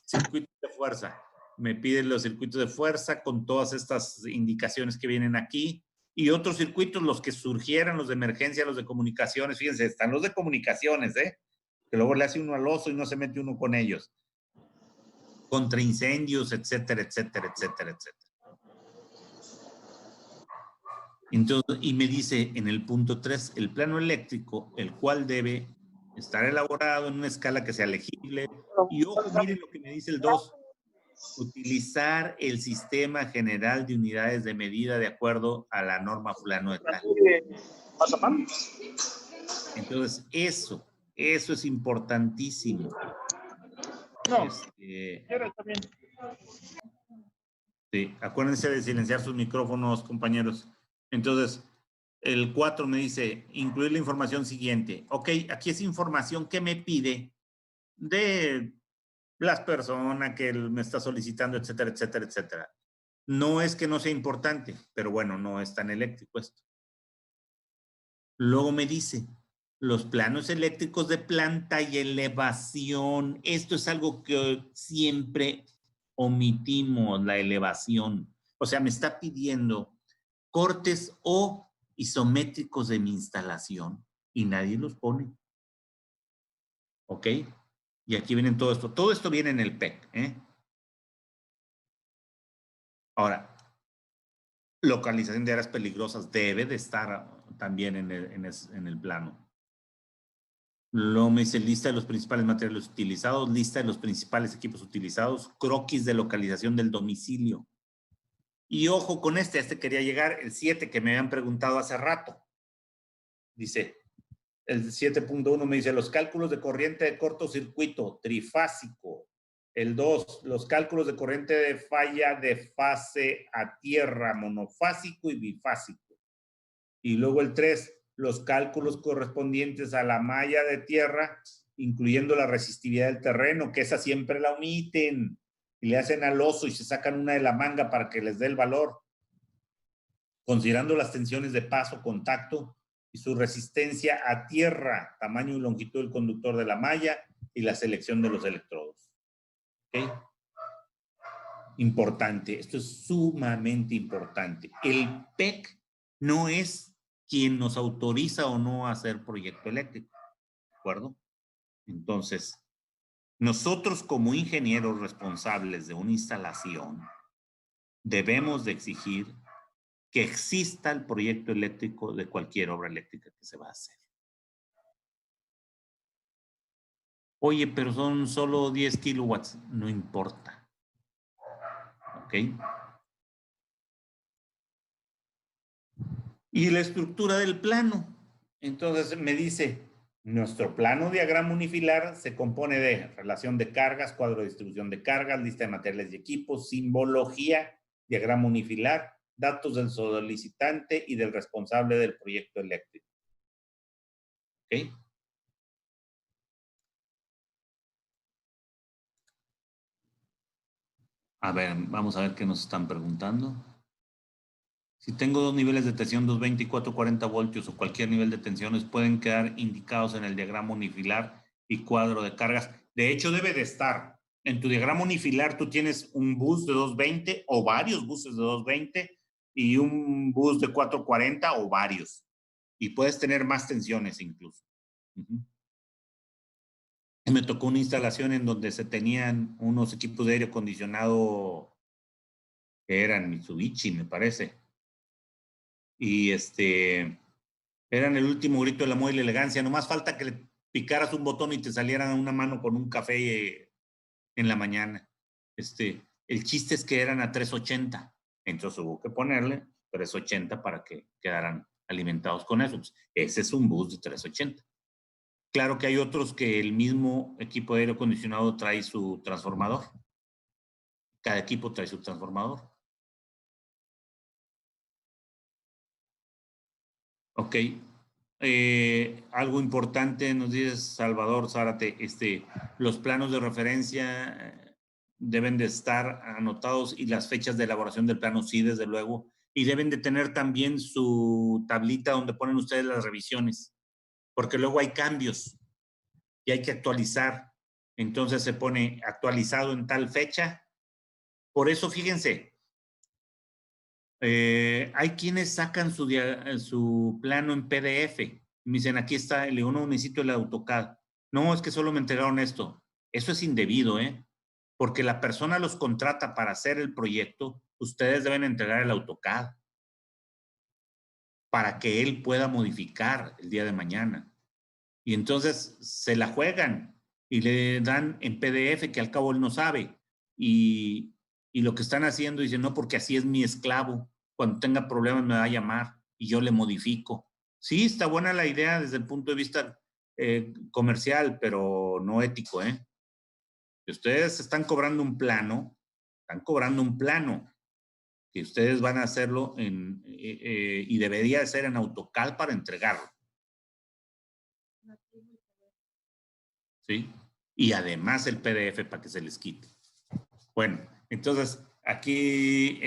Circuito de fuerza. Me piden los circuitos de fuerza con todas estas indicaciones que vienen aquí. Y otros circuitos, los que surgieran, los de emergencia, los de comunicaciones. Fíjense, están los de comunicaciones, que luego le hace uno al oso y no se mete uno con ellos. Contra incendios, etcétera, etcétera, etcétera, etcétera. Entonces, y me dice en el punto 3, el plano eléctrico, el cual debe estar elaborado en una escala que sea legible. Y ojo, miren lo que me dice el 2. Utilizar el sistema general de unidades de medida de acuerdo a la norma fulano de tal. Entonces, eso es importantísimo. No, sí, acuérdense de silenciar sus micrófonos, compañeros. Entonces, el 4 me dice, incluir la información siguiente. Ok, aquí es información que me pide de las personas que me está solicitando, etcétera, etcétera, etcétera. No es que no sea importante, pero bueno, no es tan eléctrico esto. Luego me dice, los planos eléctricos de planta y elevación. Esto es algo que siempre omitimos, la elevación. O sea, me está pidiendo cortes o isométricos de mi instalación y nadie los pone. ¿Ok? Y aquí vienen todo esto. Todo esto viene en el PEC, Ahora, localización de áreas peligrosas debe de estar también en el plano. Luego me dice lista de los principales materiales utilizados, lista de los principales equipos utilizados, croquis de localización del domicilio. Y ojo con este quería llegar, el 7 que me habían preguntado hace rato. Dice, el 7.1 me dice los cálculos de corriente de cortocircuito trifásico. El 2, los cálculos de corriente de falla de fase a tierra monofásico y bifásico. Y luego el 3, los cálculos correspondientes a la malla de tierra incluyendo la resistividad del terreno, que esa siempre la omiten y le hacen al oso y se sacan una de la manga para que les dé el valor, considerando las tensiones de paso, contacto y su resistencia a tierra, tamaño y longitud del conductor de la malla y la selección de los electrodos. ¿Okay? Importante, esto es sumamente importante. El PEC no es quien nos autoriza o no a hacer proyecto eléctrico, ¿de acuerdo? Entonces, nosotros como ingenieros responsables de una instalación debemos de exigir que exista el proyecto eléctrico de cualquier obra eléctrica que se va a hacer. Oye, pero son solo 10 kilowatts. No importa. ¿Ok? Y la estructura del plano. Entonces me dice, nuestro plano diagrama unifilar se compone de relación de cargas, cuadro de distribución de cargas, lista de materiales y equipos, simbología, diagrama unifilar, datos del solicitante y del responsable del proyecto eléctrico. ¿Ok? A ver, vamos a ver qué nos están preguntando. Si tengo dos niveles de tensión, 220 y 440 voltios o cualquier nivel de tensiones, pueden quedar indicados en el diagrama unifilar y cuadro de cargas. De hecho, debe de estar. En tu diagrama unifilar tú tienes un bus de 220 o varios buses de 220 y un bus de 440 o varios. Y puedes tener más tensiones incluso. Me tocó una instalación en donde se tenían unos equipos de aire acondicionado que eran Mitsubishi, me parece. Y eran el último grito de la moda y la elegancia. Nomás falta que le picaras un botón y te saliera una mano con un café en la mañana. El chiste es que eran a 380. Entonces hubo que ponerle 380 para que quedaran alimentados con eso. Pues, ese es un bus de 380. Claro que hay otros que el mismo equipo de aire acondicionado trae su transformador. Cada equipo trae su transformador. Ok. Algo importante, nos dice Salvador Zárate, los planos de referencia deben de estar anotados y las fechas de elaboración del plano sí, desde luego, y deben de tener también su tablita donde ponen ustedes las revisiones, porque luego hay cambios y hay que actualizar. Entonces se pone actualizado en tal fecha. Por eso, fíjense, hay quienes sacan su plano en PDF. Me dicen, aquí está, le digo, no necesito el AutoCAD. No, es que solo me entregaron esto. Eso es indebido, ¿eh? Porque la persona los contrata para hacer el proyecto, ustedes deben entregar el AutoCAD para que él pueda modificar el día de mañana. Y entonces se la juegan y le dan en PDF que al cabo él no sabe. Y lo que están haciendo, dicen, no, porque así es mi esclavo. Cuando tenga problemas me va a llamar y yo le modifico. Sí, está buena la idea desde el punto de vista comercial, pero no ético, ¿eh? Si ustedes están cobrando un plano, que ustedes van a hacerlo y debería de ser en AutoCAD para entregarlo. ¿Sí? Y además el PDF para que se les quite. Bueno, entonces aquí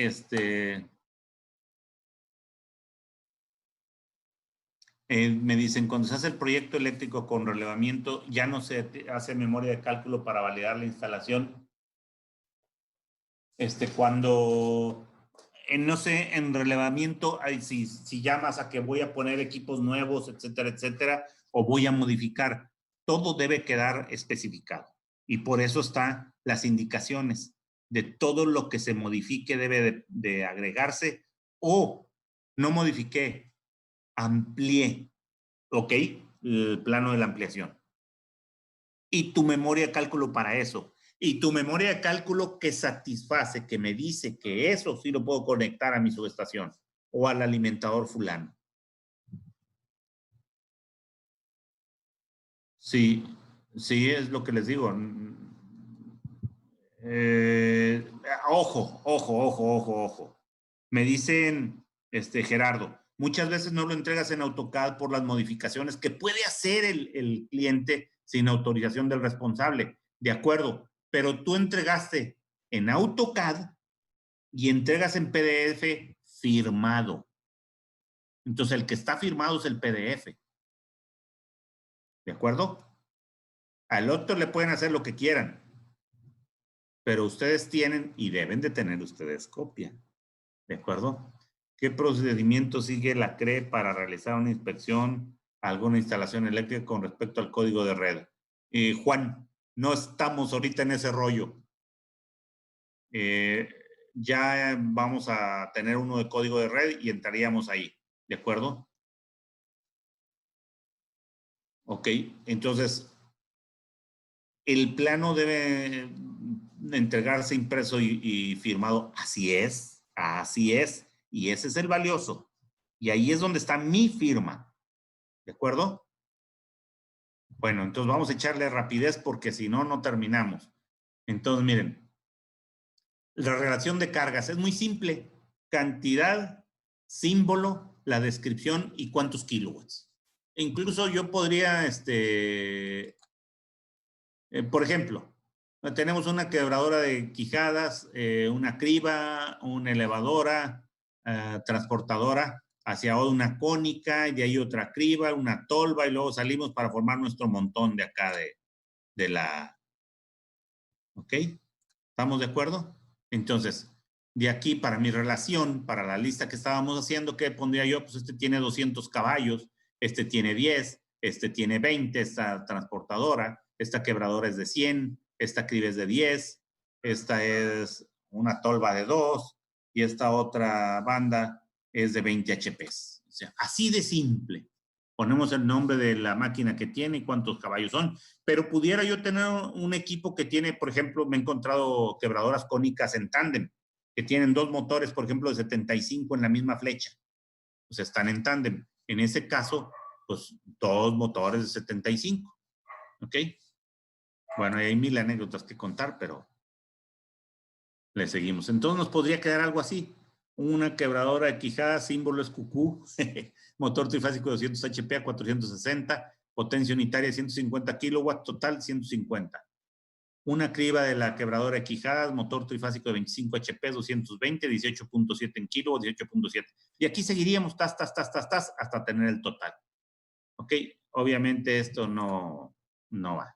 me dicen, cuando se hace el proyecto eléctrico con relevamiento, ya no se hace memoria de cálculo para validar la instalación. Cuando, no sé, en relevamiento, si llamas a que voy a poner equipos nuevos, etcétera, etcétera, o voy a modificar, todo debe quedar especificado. Y por eso están las indicaciones de todo lo que se modifique debe de agregarse o no modifiqué, amplié, ¿ok? El plano de la ampliación. Y tu memoria de cálculo para eso. Y tu memoria de cálculo que satisface, que me dice que eso sí lo puedo conectar a mi subestación o al alimentador fulano. Sí, sí, es lo que les digo. Ojo. Me dicen, Gerardo, muchas veces no lo entregas en AutoCAD por las modificaciones que puede hacer el cliente sin autorización del responsable. De acuerdo, pero tú entregaste en AutoCAD y entregas en PDF firmado. Entonces, el que está firmado es el PDF. ¿De acuerdo? Al otro le pueden hacer lo que quieran, pero ustedes tienen y deben de tener ustedes copia. ¿De acuerdo? ¿Qué procedimiento sigue la CRE para realizar una inspección a alguna instalación eléctrica con respecto al código de red? Juan, no estamos ahorita en ese rollo. Ya vamos a tener uno de código de red y entraríamos ahí. ¿De acuerdo? Ok, entonces el plano debe entregarse impreso y firmado. Así es, y ese es el valioso. Y ahí es donde está mi firma. ¿De acuerdo? Bueno, entonces vamos a echarle rapidez porque si no, no terminamos. Entonces, miren, la relación de cargas es muy simple. Cantidad, símbolo, la descripción y cuántos kilowatts. E incluso yo podría, por ejemplo, tenemos una quebradora de quijadas, una criba, una elevadora, transportadora, hacia una cónica, y de ahí otra criba, una tolva, y luego salimos para formar nuestro montón de acá de la... ¿Ok? ¿Estamos de acuerdo? Entonces, de aquí para mi relación, para la lista que estábamos haciendo, ¿qué pondría yo? Pues este tiene 200 caballos, este tiene 10, este tiene 20, esta transportadora, esta quebradora es de 100, esta criba es de 10, esta es una tolva de 2 y esta otra banda es de 20 HPs. O sea, así de simple. Ponemos el nombre de la máquina que tiene y cuántos caballos son. Pero pudiera yo tener un equipo que tiene, por ejemplo, me he encontrado quebradoras cónicas en tándem, que tienen dos motores, por ejemplo, de 75 en la misma flecha. Pues están en tándem. En ese caso, pues dos motores de 75. ¿Ok? Bueno, hay mil anécdotas que contar, pero le seguimos. Entonces nos podría quedar algo así. Una quebradora de quijada, símbolo es QQ, motor trifásico de 200 HP a 460, potencia unitaria 150 kilowatts, total 150. Una criba de la quebradora de quijadas, motor trifásico de 25 HP, 220, 18.7 en kilowatts, 18.7. Y aquí seguiríamos hasta tener el total. ¿Ok? Obviamente esto no va.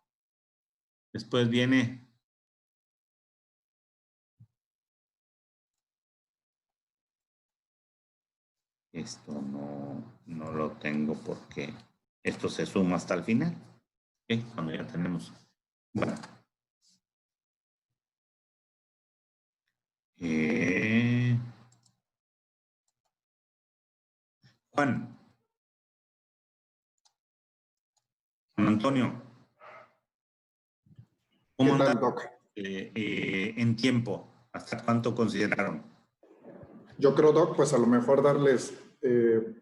Después viene... Esto no lo tengo porque esto se suma hasta el final. ¿Okay? Cuando ya tenemos... Bueno. Juan Antonio, ¿cómo ¿Qué tal, andan Doc? en tiempo? ¿Hasta cuánto consideraron? Yo creo, Doc, pues a lo mejor darles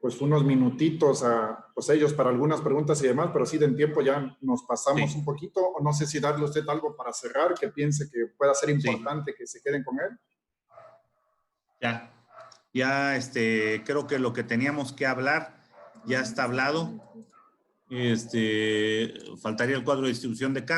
pues unos minutitos a pues ellos para algunas preguntas y demás, pero sí de en tiempo ya nos pasamos un poquito, o no sé si darle a usted algo para cerrar, que piense que pueda ser importante que se queden con él. Ya creo que lo que teníamos que hablar ya está hablado. Faltaría el cuadro de distribución de cargas.